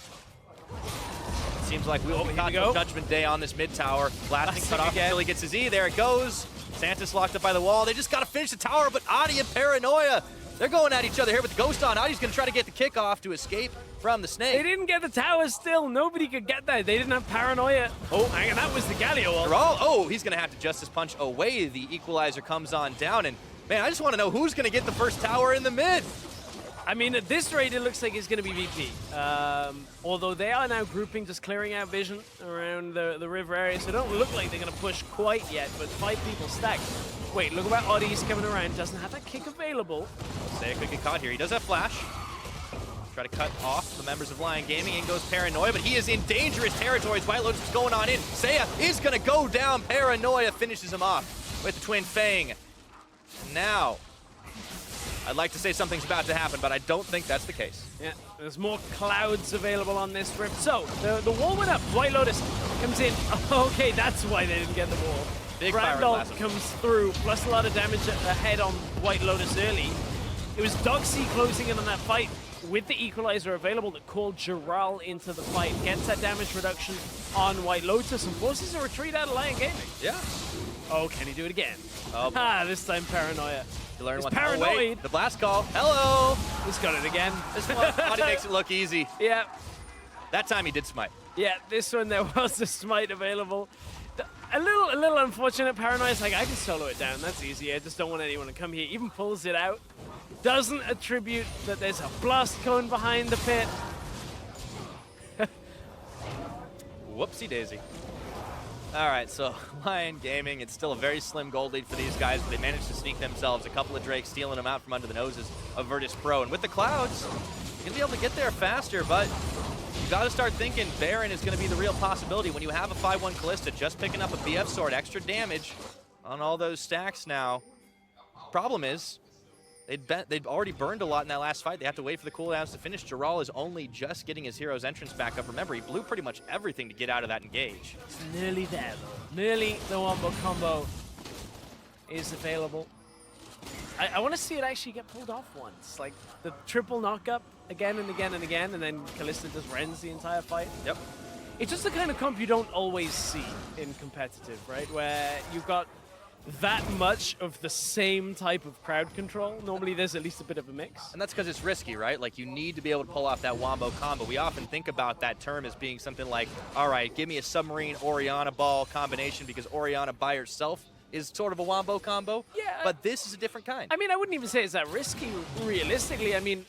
It seems like we will be caught on Judgment Day on this mid tower. Blasting cut off until he gets his E. There it goes. Santa's locked up by the wall. They just got to finish the tower, but Adi and Paranoia, they're going at each other here with the Ghost on. Adi's going to try to get the kickoff to escape from the snake. They didn't get the tower still. Nobody could get that. They didn't have Paranoia. Oh, hang on, that was the Galio wall. Oh, he's going to have to Justice Punch away. The equalizer comes on down, and man, I just want to know who's going to get the first tower in the mid. I mean, at this rate, it looks like it's going to be VP. Although they are now grouping, just clearing out vision around the river area, so it don't look like they're going to push quite yet, but 5 people stacked. Wait, look about Oddies coming around. Doesn't have that kick available. Seiya could get caught here. He does have flash. Try to cut off the members of LYN Gaming. In goes Paranoia, but he is in dangerous territory. White Lotus is going on in. Seiya is going to go down. Paranoia finishes him off with the Twin Fang. Now, I'd like to say something's about to happen, but I don't think that's the case. Yeah, there's more clouds available on this rift. So, the wall went up. White Lotus comes in. Okay, that's why they didn't get the wall. Big Brandol comes through, plus a lot of damage ahead on White Lotus early. It was Doxy closing in on that fight with the equalizer available that called Giral into the fight. Gets that damage reduction on White Lotus and forces a retreat out of LYN Gaming. Yeah. Oh, can he do it again? Oh, this time Paranoia. You learn one. Paranoid. Oh, wait, the blast call. Hello. He's got it again. This one, Adi makes it look easy. Yeah. That time he did smite. Yeah, this one there was a smite available. A little unfortunate. Paranoia's like, I can solo it down. That's easy. I just don't want anyone to come here. Even pulls it out. Doesn't attribute that there's a blast cone behind the pit. Whoopsie daisy. All right, so LYN Gaming, it's still a very slim gold lead for these guys, but they managed to sneak themselves a couple of Drakes, stealing them out from under the noses of Virtus Pro. And with the Clouds, you're going to be able to get there faster, but you got to start thinking Baron is going to be the real possibility. When you have a 5-1 Callista just picking up a BF sword, extra damage on all those stacks now. Problem is, they'd already burned a lot in that last fight. They have to wait for the cooldowns to finish. Jaral is only just getting his hero's entrance back up. Remember, he blew pretty much everything to get out of that engage. It's nearly there, though. Nearly the wombo combo is available. I want to see it actually get pulled off once. Like the triple knockup again and again and again, and then Callista just rends the entire fight. Yep. It's just the kind of comp you don't always see in competitive, right? Where you've got that much of the same type of crowd control. Normally there's at least a bit of a mix. And that's because it's risky, right? Like, you need to be able to pull off that wombo combo. We often think about that term as being something like, all right, give me a submarine Orianna ball combination, because Orianna by herself is sort of a wombo combo. Yeah. But this is a different kind. I mean, I wouldn't even say it's that risky, realistically. I mean,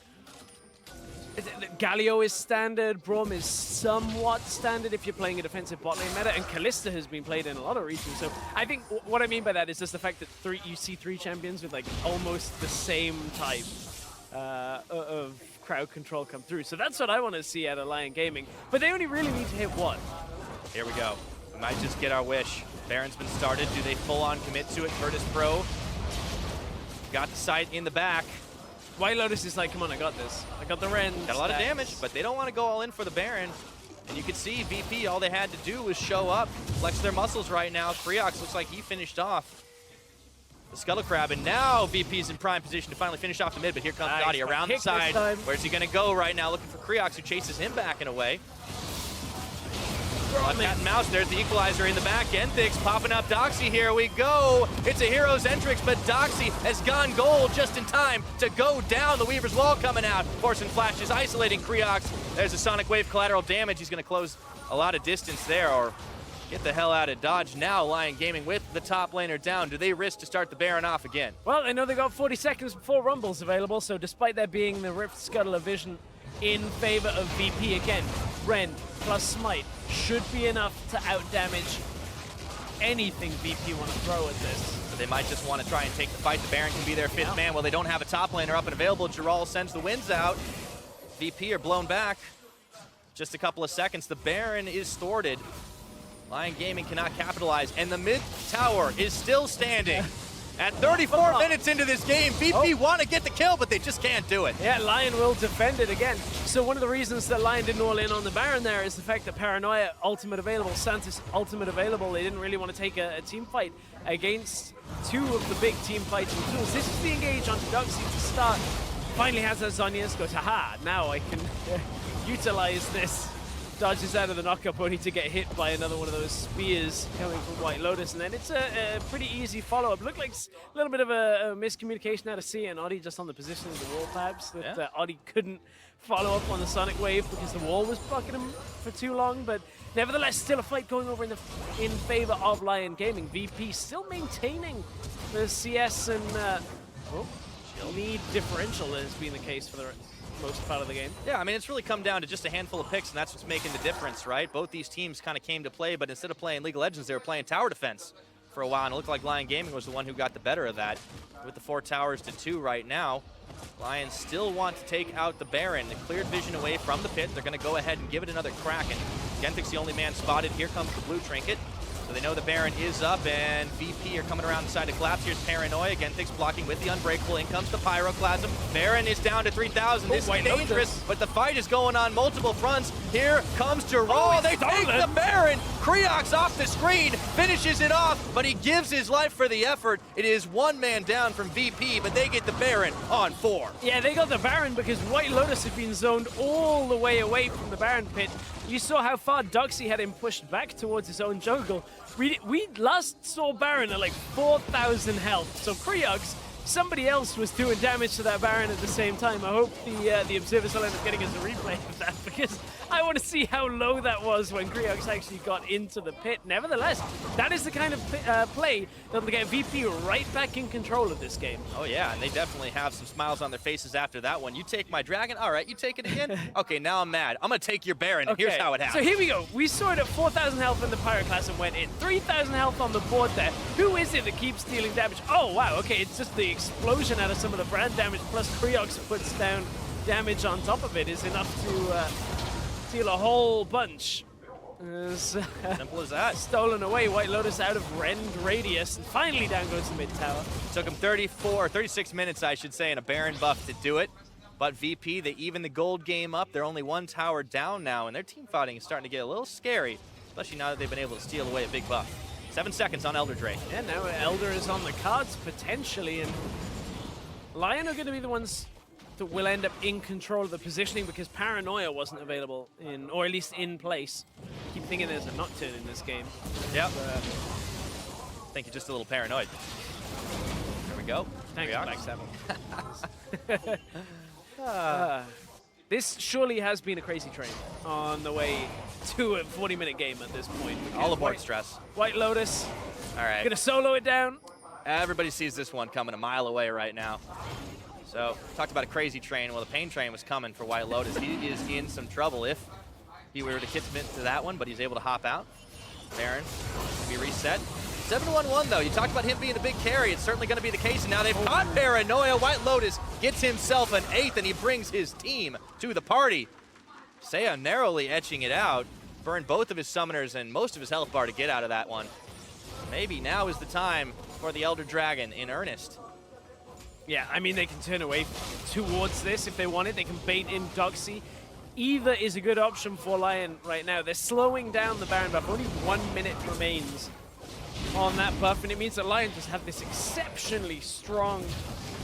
Galio is standard, Braum is somewhat standard if you're playing a defensive bot lane meta, and Callista has been played in a lot of regions. So I think what I mean by that is just the fact that you see three champions with like almost the same type of crowd control come through. So that's what I want to see out of LYN Gaming. But they only really need to hit one. Here we go. We might just get our wish. Baron's been started. Do they full-on commit to it? Virtus Pro got the sight in the back. White Lotus is like, come on, I got this. I got the Ren. Got a lot of damage, but they don't want to go all in for the Baron. And you can see VP, all they had to do was show up, flex their muscles right now. Creox looks like he finished off the Scuttle Crab, and now VP's in prime position to finally finish off the mid, but here comes Gotti around the side. Where's he going to go right now? Looking for Creox, who chases him back in a way. Cat and mouse, there's the equalizer in the back. Genthix popping up Doxy, here we go. It's a hero's entrance, but Doxy has gone gold just in time to go down. The Weaver's Wall coming out. Force and Flash is isolating Creox. There's a Sonic Wave collateral damage. He's going to close a lot of distance there, or get the hell out of Dodge. Now LYN Gaming with the top laner down. Do they risk to start the Baron off again? Well, I know they got 40 seconds before Rumble's available, so despite there being the Rift Scuttle of Vision in favor of VP again, Ren plus Smite should be enough to outdamage anything VP want to throw at this. So they might just want to try and take the fight. The Baron can be their fifth man. Well, they don't have a top laner up and available. Jaral sends the winds out. VP are blown back. Just a couple of seconds. The Baron is thwarted. LYN Gaming cannot capitalize, and the mid tower is still standing. At 34 minutes into this game, VP want to get the kill, but they just can't do it. Yeah, LYN will defend it again. So one of the reasons that LYN didn't all in on the Baron there is the fact that Paranoia ultimate available, Santis ultimate available. They didn't really want to take a team fight against two of the big team fighting tools. This is the engage onto Doxy to start. Finally has that Zhonya's goes, haha, now I can utilize this. Dodges out of the knockup only to get hit by another one of those spears coming from White Lotus, and then it's a pretty easy follow-up. Looked like a little bit of a miscommunication out of C and Oddie just on the position of the wall tabs, that Oddie couldn't follow up on the Sonic Wave because the wall was blocking him for too long, but nevertheless still a fight going over in favor of LYN Gaming. VP still maintaining the CS and lead differential has been the case for the most part of the game. Yeah, I mean, it's really come down to just a handful of picks, and that's what's making the difference, right? Both these teams kind of came to play, but instead of playing League of Legends, they were playing tower defense for a while, and it looked like LYN Gaming was the one who got the better of that. With the 4 towers to 2 right now, LYN still want to take out the Baron. They cleared vision away from the pit. They're going to go ahead and give it another crack, and Genthix the only man spotted. Here comes the blue trinket. So they know the Baron is up, and VP are coming around the side to collapse. Here's Paranoia. Genthix blocking with the Unbreakable. In comes the Pyroclasm. Baron is down to 3,000. This is dangerous, but the fight is going on multiple fronts. Here comes Jaral. They take the Baron. Creox off the screen, finishes it off, but he gives his life for the effort. It is one man down from VP, but they get the Baron on 4. Yeah, they got the Baron because White Lotus had been zoned all the way away from the Baron pit. You saw how far Doxy had him pushed back towards his own jungle. We last saw Baron at like 4,000 health. So Creox, somebody else was doing damage to that Baron at the same time. I hope the observers will end up getting us a replay of that because I want to see how low that was when Creox actually got into the pit. Nevertheless, that is the kind of play that will get VP right back in control of this game. Oh yeah, and they definitely have some smiles on their faces after that one. You take my dragon, all right, you take it again? Okay, now I'm mad. I'm gonna take your Baron, and here's how it happens. So here we go. We saw it at 4,000 health in the Pirate class and went in. 3,000 health on the board there. Who is it that keeps stealing damage? Oh wow, okay, it's just the explosion out of some of the brand damage, plus Creox puts down damage on top of it is enough to steal a whole bunch. Simple as that. Stolen away. White Lotus out of rend radius, and finally down goes the mid tower. Took him 36 minutes, I should say, and a Baron buff to do it. But VP, they even the gold game up. They're only one tower down now, and their team fighting is starting to get a little scary, especially now that they've been able to steal away a big buff. 7 seconds on Elder Drake. Yeah, now Elder is on the cards potentially, and LYN are going to be the ones that will end up in control of the positioning because Paranoia wasn't available in, or at least in place. Keep thinking there's a Nocturne in this game. Yep. I think you're just a little paranoid. There we go. Thanks, Backstab. This surely has been a crazy train on the way to a 40-minute game at this point. All aboard stress. White Lotus. All right. Gonna solo it down. Everybody sees this one coming a mile away right now. So, talked about a crazy train. Well, the pain train was coming for White Lotus. He is in some trouble if he were to commit to that one, but he's able to hop out. Baron be reset. 7-1-1 though. You talked about him being a big carry. It's certainly going to be the case. And now they've caught Paranoia. White Lotus gets himself an 8th, and he brings his team to the party. Seiya narrowly etching it out. Burned both of his summoners and most of his health bar to get out of that one. Maybe now is the time for the Elder Dragon in earnest. Yeah, I mean, they can turn away towards this if they want it. They can bait in Doxy. Either is a good option for LYN right now. They're slowing down the Baron buff. Only 1 minute remains on that buff, and it means that LYN just have this exceptionally strong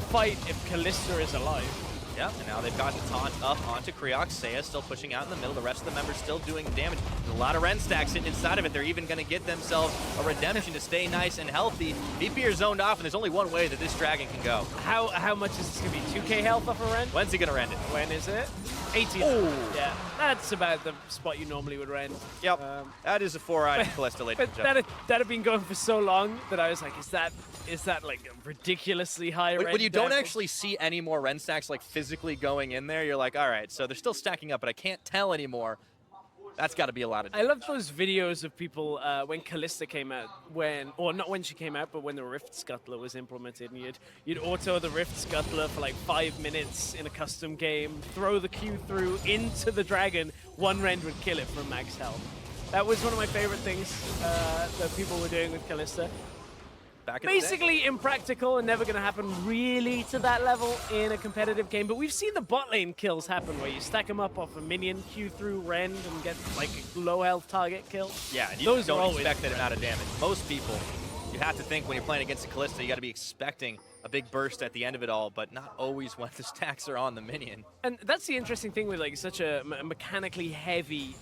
fight if Kalista is alive. Yeah, and now they've gotten a taunt up onto Creox. Seiya still pushing out in the middle. The rest of the members still doing damage. There's a lot of Ren stacks sitting inside of it. They're even going to get themselves a redemption to stay nice and healthy. VP are zoned off, and there's only one way that this dragon can go. How much is this going to be? 2k health off a Ren? When's he going to rend it? When is it? 18. Oh. Yeah, that's about the spot you normally would rend. Yep, that is a 4-item Kalista, ladies and gentlemen. That had been going for so long that I was like, is that like a ridiculously high rend? When you don't actually see any more Ren stacks like physically going in there, you're like, all right, so they're still stacking up, but I can't tell anymore. That's got to be a lot of damage. I love those videos of people when Kalista came out, or not when she came out, but when the Rift Scuttler was implemented, and you'd auto the Rift Scuttler for like 5 minutes in a custom game, throw the Q through into the dragon, 1 rend would kill it from max health. That was one of my favorite things that people were doing with Kalista. Basically impractical and never going to happen really to that level in a competitive game, but we've seen the bot lane kills happen where you stack them up off a minion, Q through rend, and get like a low health target kill. Yeah, and you don't expect that amount of damage. Most people, you have to think when you're playing against a Kalista, you got to be expecting a big burst at the end of it all, but not always when the stacks are on the minion. And that's the interesting thing with like such a mechanically heavy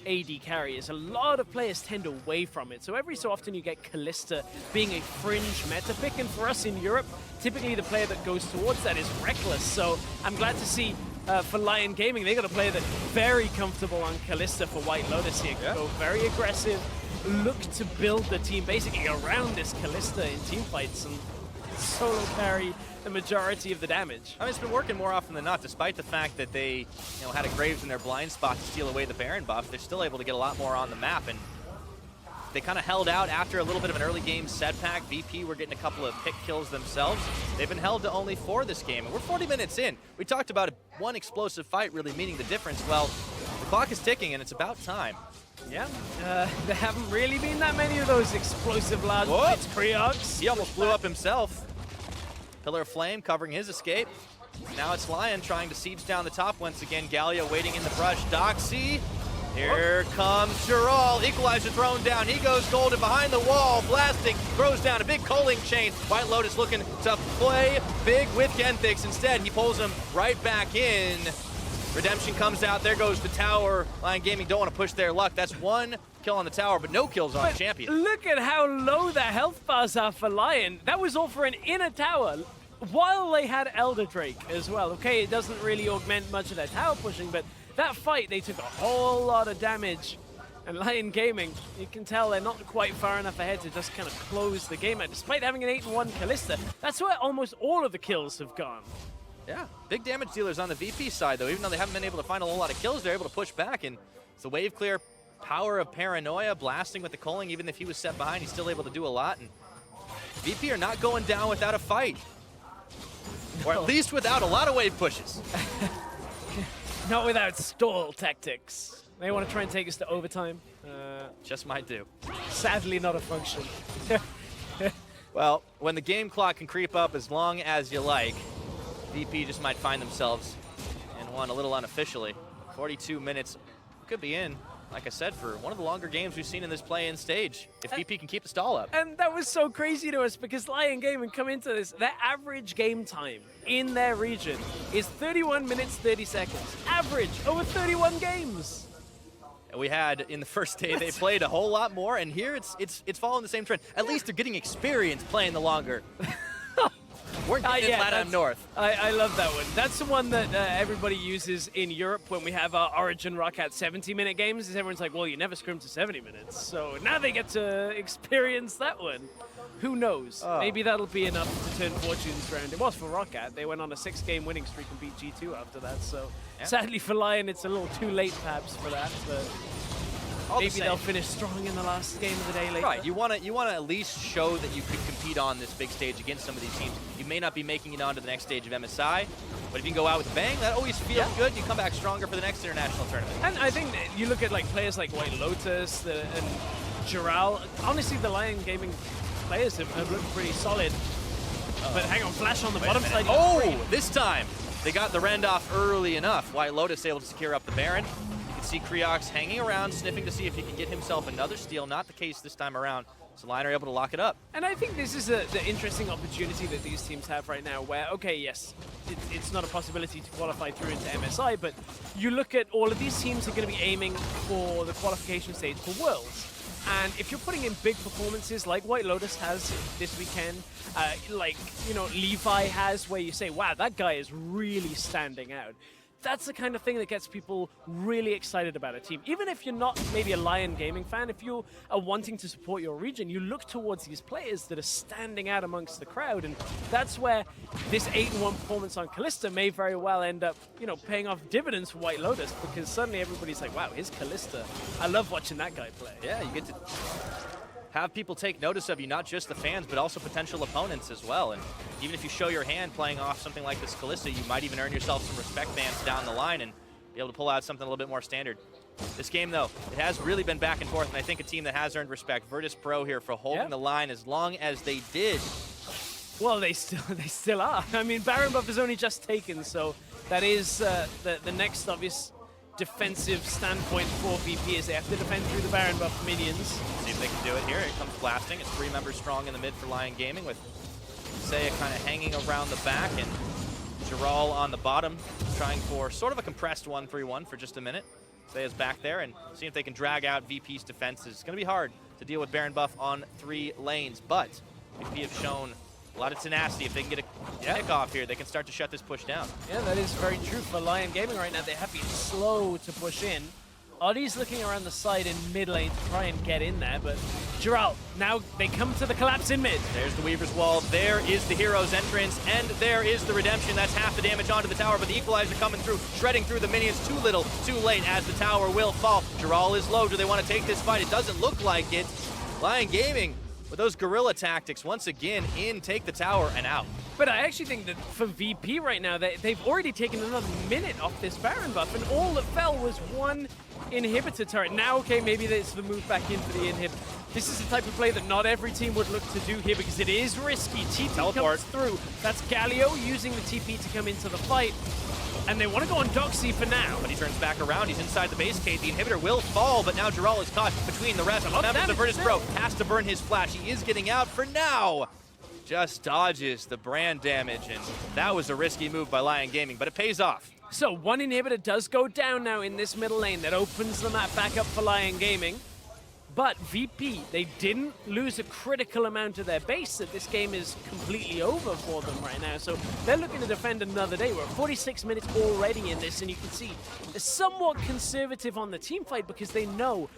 AD carry is a lot of players tend away from it. So every so often you get Kalista being a fringe meta pick, and for us in Europe, typically the player that goes towards that is Reckless. So I'm glad to see for LYN Gaming, they got a player that's very comfortable on Kalista for White Lotus here. Yeah. Go very aggressive, look to build the team basically around this Kalista in team fights and solo carry the majority of the damage. I mean, it's been working more often than not, despite the fact that they, had a Graves in their blind spot to steal away the Baron buff. They're still able to get a lot more on the map, and they kind of held out after a little bit of an early game setback. VP were getting a couple of pick kills themselves. They've been held to only 4 this game, and we're 40 minutes in. We talked about one explosive fight really meaning the difference. Well, the clock is ticking, and it's about time. Yeah, there haven't really been that many of those explosive large fights. Creox. He almost blew up himself. Pillar of Flame covering his escape. Now it's LYN trying to siege down the top once again. Gallia waiting in the brush. Doxy. Here comes Giral. Equalizer thrown down. He goes golden behind the wall. Blasting. Throws down a big culling chain. White Lotus looking to play big with Genthix. Instead, he pulls him right back in. Redemption comes out. There goes the tower. LYN Gaming don't want to push their luck. That's 1 kill on the tower, but no kills on Champion. Look at how low the health bars are for LYN. That was all for an inner tower, while they had Elder Drake as well. Okay, it doesn't really augment much of their tower pushing, but that fight, they took a whole lot of damage. And LYN Gaming, you can tell they're not quite far enough ahead to just kind of close the game out. Despite having an 8-1 Kalista, that's where almost all of the kills have gone. Yeah, big damage dealers on the VP side, though. Even though they haven't been able to find a whole lot of kills, they're able to push back. And it's the wave clear power of Paranoia, blasting with the culling. Even if he was set behind, he's still able to do a lot. And VP are not going down without a fight. Or at least without a lot of wave pushes. Not without stall tactics. They want to try and take us to overtime. Just might do. Sadly, not a function. Well, when the game clock can creep up as long as you like, VP just might find themselves in one a little unofficially. 42 minutes could be in, like I said, for one of the longer games we've seen in this play-in stage, if VP can keep the stall up. And that was so crazy to us because LYN Gaming come into this, their average game time in their region is 31 minutes, 30 seconds. Average, over 31 games. We had in the first day they played a whole lot more, and here it's following the same trend. At least they're getting experience playing the longer. We're getting LATAM North. I love that one. That's the one that everybody uses in Europe when we have our Origin Rock at 70-minute games. Is everyone's like, well, you never scrim to 70 minutes. So now they get to experience that one. Who knows? Maybe that'll be enough to turn fortunes around. It was for Roccat. They went on a 6-game winning streak and beat G2 after that. So sadly for LYN, it's a little too late perhaps for that. But maybe they'll finish strong in the last game of the day later. Right. You want to at least show that you could compete on this big stage against some of these teams. You may not be making it on to the next stage of MSI, but if you can go out with a bang, that always feels good. And you come back stronger for the next international tournament. And I think that you look at like players like White Lotus and Giral. Honestly, the LYN Gaming players have looked pretty solid. But hang on, Flash on the bottom side. Oh, this time they got the rend off early enough. White Lotus able to secure up the Baron. You can see Creox hanging around, sniffing to see if he can get himself another steal. Not the case this time around. So LYN are able to lock it up. And I think this is the interesting opportunity that these teams have right now where, okay, yes, it's not a possibility to qualify through into MSI, but you look at all of these teams are going to be aiming for the qualification stage for Worlds. And if you're putting in big performances like White Lotus has this weekend, like, you know, Levi has, where you say, wow, that guy is really standing out. That's the kind of thing that gets people really excited about a team. Even if you're not maybe a LYN Gaming fan, if you are wanting to support your region, you look towards these players that are standing out amongst the crowd. And that's where this 8-1 performance on Kalista may very well end up, you know, paying off dividends for White Lotus, because suddenly everybody's like, wow, here's Kalista. I love watching that guy play. Yeah, you get to have people take notice of you, not just the fans, but also potential opponents as well. And even if you show your hand playing off something like this Kalista, you might even earn yourself some respect bans down the line and be able to pull out something a little bit more standard. This game, though, it has really been back and forth, and I think a team that has earned respect, Virtus Pro here, for holding the line as long as they did. Well, they still are. I mean, Baron buff is only just taken, so that is the next obvious defensive standpoint for VP is they have to defend through the Baron buff minions. See if they can do it here. It comes blasting. It's 3 members strong in the mid for LYN Gaming, with Saya kind of hanging around the back and Giral on the bottom, trying for sort of a compressed 1-3-1 for just a minute. Saya's back there and see if they can drag out VP's defenses. It's going to be hard to deal with Baron buff on 3 lanes, but VP have shown a lot of tenacity. If they can get a kickoff here, they can start to shut this push down. Yeah, that is very true for LYN Gaming right now. They have been slow to push in. Oddie's looking around the side in mid lane to try and get in there, but Giral, now they come to the collapse in mid. There's the Weaver's Wall, there is the Hero's entrance, and there is the Redemption. That's half the damage onto the tower, but the Equalizer coming through, shredding through the minions. Too little, too late, as the tower will fall. Giral is low. Do they want to take this fight? It doesn't look like it. LYN Gaming, with those guerrilla tactics, once again in, take the tower and out. But I actually think that for VP right now, they've already taken another minute off this Baron buff, and all that fell was one inhibitor turret. Now, okay, maybe it's the move back in for the inhib. This is the type of play that not every team would look to do here because it is risky. TP comes through. That's Galio using the TP to come into the fight. And they want to go on Doxy for now. But he turns back around. He's inside the base cave. The inhibitor will fall, but now Giral is caught between the rest. Members of Virtus Pro has to burn his flash. He is getting out for now. Just dodges the brand damage, and that was a risky move by LYN Gaming, but it pays off. So one inhibitor does go down now in this middle lane. That opens the map back up for LYN Gaming. But VP, they didn't lose a critical amount of their base, that this game is completely over for them right now. So they're looking to defend another day. We're at 46 minutes already in this, and you can see they're somewhat conservative on the team fight because they know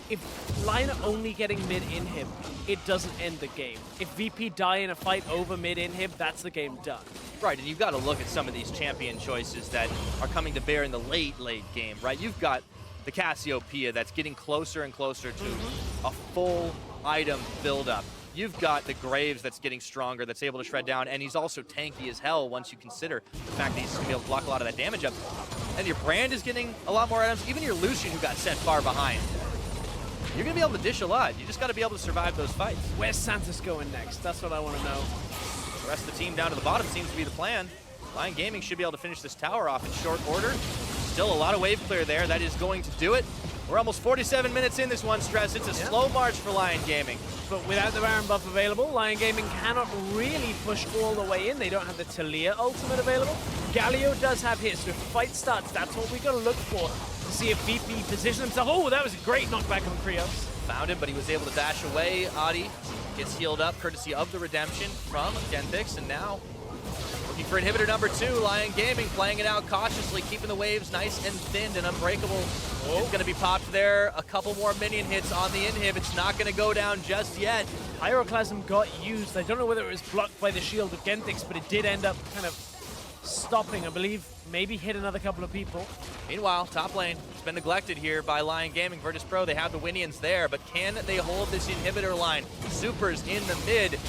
if LYN are only getting mid-inhib, it doesn't end the game. If VP die in a fight over mid-inhib, that's the game done. Right, and you've got to look at some of these champion choices that are coming to bear in the late game, right? You've got the Cassiopeia that's getting closer and closer to a full item buildup. You've got the Graves that's getting stronger, that's able to shred down, and he's also tanky as hell once you consider the fact that he's going to be able to block a lot of that damage up. And your Brand is getting a lot more items, even your Lucian who got set far behind. You're going to be able to dish a lot. You just got to be able to survive those fights. Where's Santos going next? That's what I want to know. The rest of the team down to the bottom seems to be the plan. LYN Gaming should be able to finish this tower off in short order. Still a lot of wave clear there. That is going to do it. We're almost 47 minutes in this one, Stress. It's a slow march for LYN Gaming. But without the Baron buff available, LYN Gaming cannot really push all the way in. They don't have the Talia ultimate available. Galio does have his. So if the fight starts, that's what we got to look for to see if VP position himself. Oh, that was a great knockback on Krios. Found him, but he was able to dash away. Adi gets healed up courtesy of the redemption from Genthix, and now looking for inhibitor number 2. LYN Gaming playing it out cautiously, keeping the waves nice and thinned, and Unbreakable is going to be popped there. A couple more minion hits on the inhib. It's not going to go down just yet. Pyroclasm got used. I don't know whether it was blocked by the shield of Genthix, but it did end up kind of stopping, I believe. Maybe hit another couple of people. Meanwhile, top lane has been neglected here by LYN Gaming. Virtus Pro, they have the Winions there, but can they hold this inhibitor line? Supers in the mid.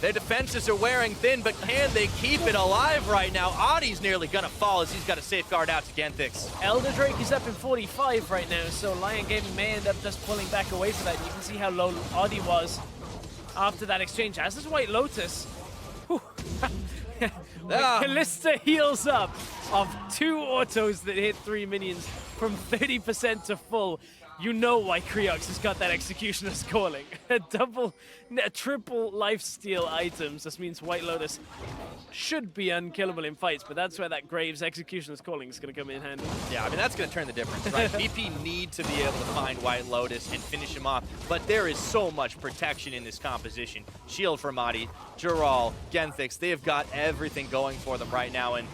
Their defenses are wearing thin, but can they keep it alive right now? Adi's nearly gonna fall as he's got to safeguard out to Genthix. Elder Drake is up in 45 right now, so LYN Gaming may end up just pulling back away from that. You can see how low Adi was after that exchange. As is White Lotus. Callista heals up of 2 autos that hit 3 minions from 30% to full. You know why Creox has got that Executioner's Calling. A triple lifesteal items. This means White Lotus should be unkillable in fights, but that's where that Graves Executioner's Calling is going to come in handy. Yeah, I mean, that's going to turn the difference, right? VP need to be able to find White Lotus and finish him off, but there is so much protection in this composition. Shield for Madi, Jural, Genthix, they have got everything going for them right now, and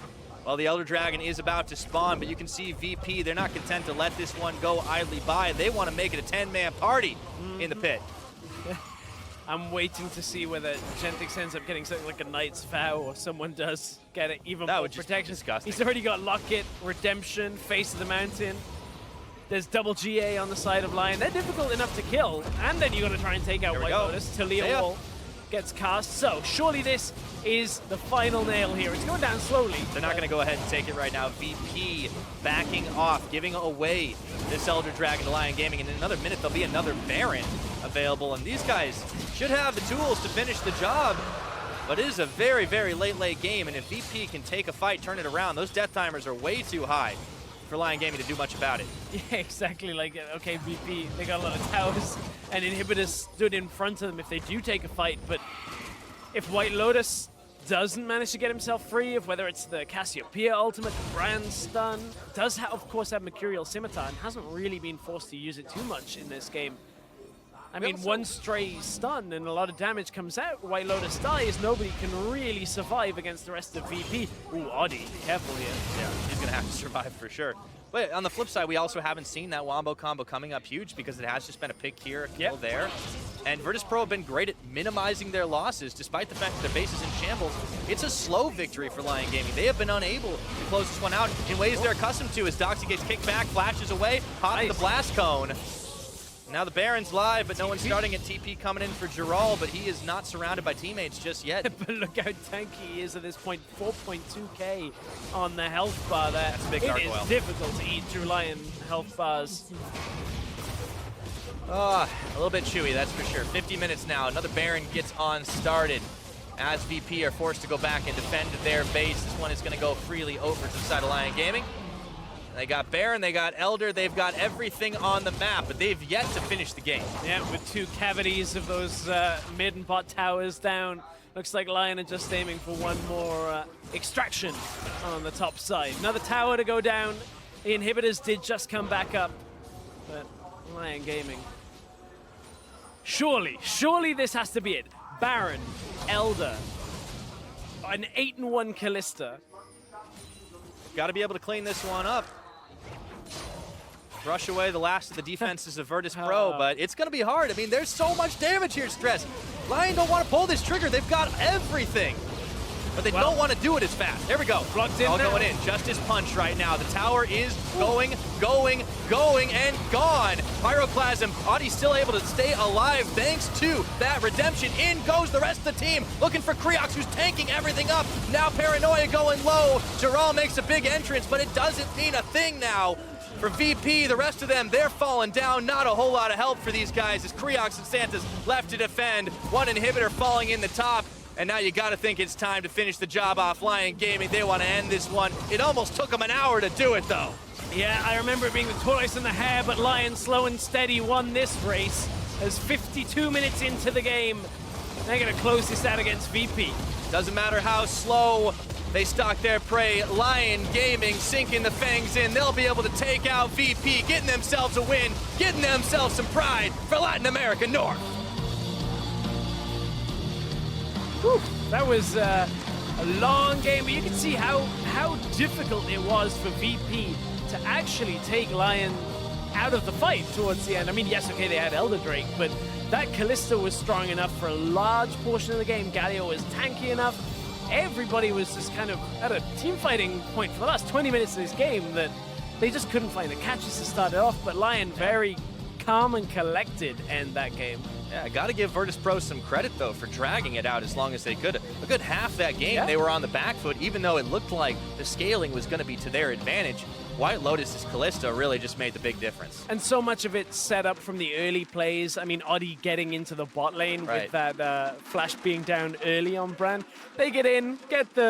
well, the Elder Dragon is about to spawn, but you can see VP, they're not content to let this one go idly by. They want to make it a 10-man party in the pit. I'm waiting to see whether Genthix ends up getting something like a Knight's Vow or someone does get it even more protection. Disgusting. He's already got Locket, Redemption, Face of the Mountain. There's double GA on the side of LYN. They're difficult enough to kill. And then you got to try and take out White Lotus. Talia Wall gets cast. So surely this is the final nail here. It's going down slowly. They're not going to go ahead and take it right now. VP backing off, giving away this Elder Dragon to LYN Gaming. And in another minute, there'll be another Baron available. And these guys should have the tools to finish the job. But it is a very, very late game. And if VP can take a fight, turn it around, those death timers are way too high for LYN Gaming to do much about it. Yeah, exactly. Like, okay, VP, they got a lot of towers and inhibitors stood in front of them if they do take a fight. But if White Lotus doesn't manage to get himself free, of whether it's the Cassiopeia ultimate, the Brand stun, does of course have Mercurial Scimitar and hasn't really been forced to use it too much in this game. I mean, one stray stun and a lot of damage comes out. White Lotus dies. Nobody can really survive against the rest of VP. Ooh, Adi, be careful here. Yeah, he's going to have to survive for sure. But on the flip side, we also haven't seen that Wombo combo coming up huge because it has just been a pick here, a kill there. And Virtus Pro have been great at minimizing their losses despite the fact that their base is in shambles. It's a slow victory for LYN Gaming. They have been unable to close this one out in ways they're accustomed to as Doxy gets kicked back, flashes away, pops the blast cone. Now the Baron's live, but no one's starting at TP coming in for Jural, but he is not surrounded by teammates just yet. But look how tanky he is at this point. 4.2k on the health bar there. That's a big It is difficult to eat through LYN health bars. A little bit chewy, that's for sure. 50 minutes now. Another Baron gets on started as VP are forced to go back and defend their base. This one is going to go freely over to the side of LYN Gaming. They got Baron, they got Elder, they've got everything on the map, but they've yet to finish the game. Yeah, with 2 cavities of those mid and bot towers down. Looks like LYN are just aiming for one more extraction on the top side. Another tower to go down. The inhibitors did just come back up, but LYN Gaming Surely this has to be it. Baron, Elder, an 8-1 Kalista. Got to be able to clean this one up. Brush away the last of the defenses of Virtus Pro, but it's going to be hard. I mean, there's so much damage here, Stress. LYN don't want to pull this trigger. They've got everything, but they don't want to do it as fast. Here we go. Blocked in all now. going in. Justice Punch right now. The tower is going, and gone. Pyroclasm. Audie's still able to stay alive thanks to that redemption. In goes the rest of the team, looking for Creox, who's tanking everything up. Now Paranoia going low. Jaral makes a big entrance, but it doesn't mean a thing now. For VP, the rest of them, they're falling down. Not a whole lot of help for these guys as Creox and Santa's left to defend. One inhibitor falling in the top. And now you got to think it's time to finish the job off. LYN Gaming, they want to end this one. It almost took them an hour to do it, though. Yeah, I remember it being the tortoise and the hare, but LYN slow and steady won this race as 52 minutes into the game. They're going to close this out against VP. Doesn't matter how slow they stalk their prey. LYN Gaming sinking the fangs in. They'll be able to take out VP, getting themselves a win, getting themselves some pride for Latin America North. Whew, that was a long game, but you can see how difficult it was for VP to actually take LYN out of the fight towards the end. I mean, yes, okay, they had Elder Drake, but that Kalista was strong enough for a large portion of the game. Galio was tanky enough. Everybody was just kind of at a team fighting point for the last 20 minutes of this game that they just couldn't find the catches to start it off, but LYN very calm and collected end that game. Yeah, I got to give Virtus Pro some credit, though, for dragging it out as long as they could. A good half that game, they were on the back foot, even though it looked like the scaling was going to be to their advantage. White Lotus's Kalista really just made the big difference. And so much of it set up from the early plays. I mean, Audi getting into the bot lane with that flash being down early on Brand. They get in, get the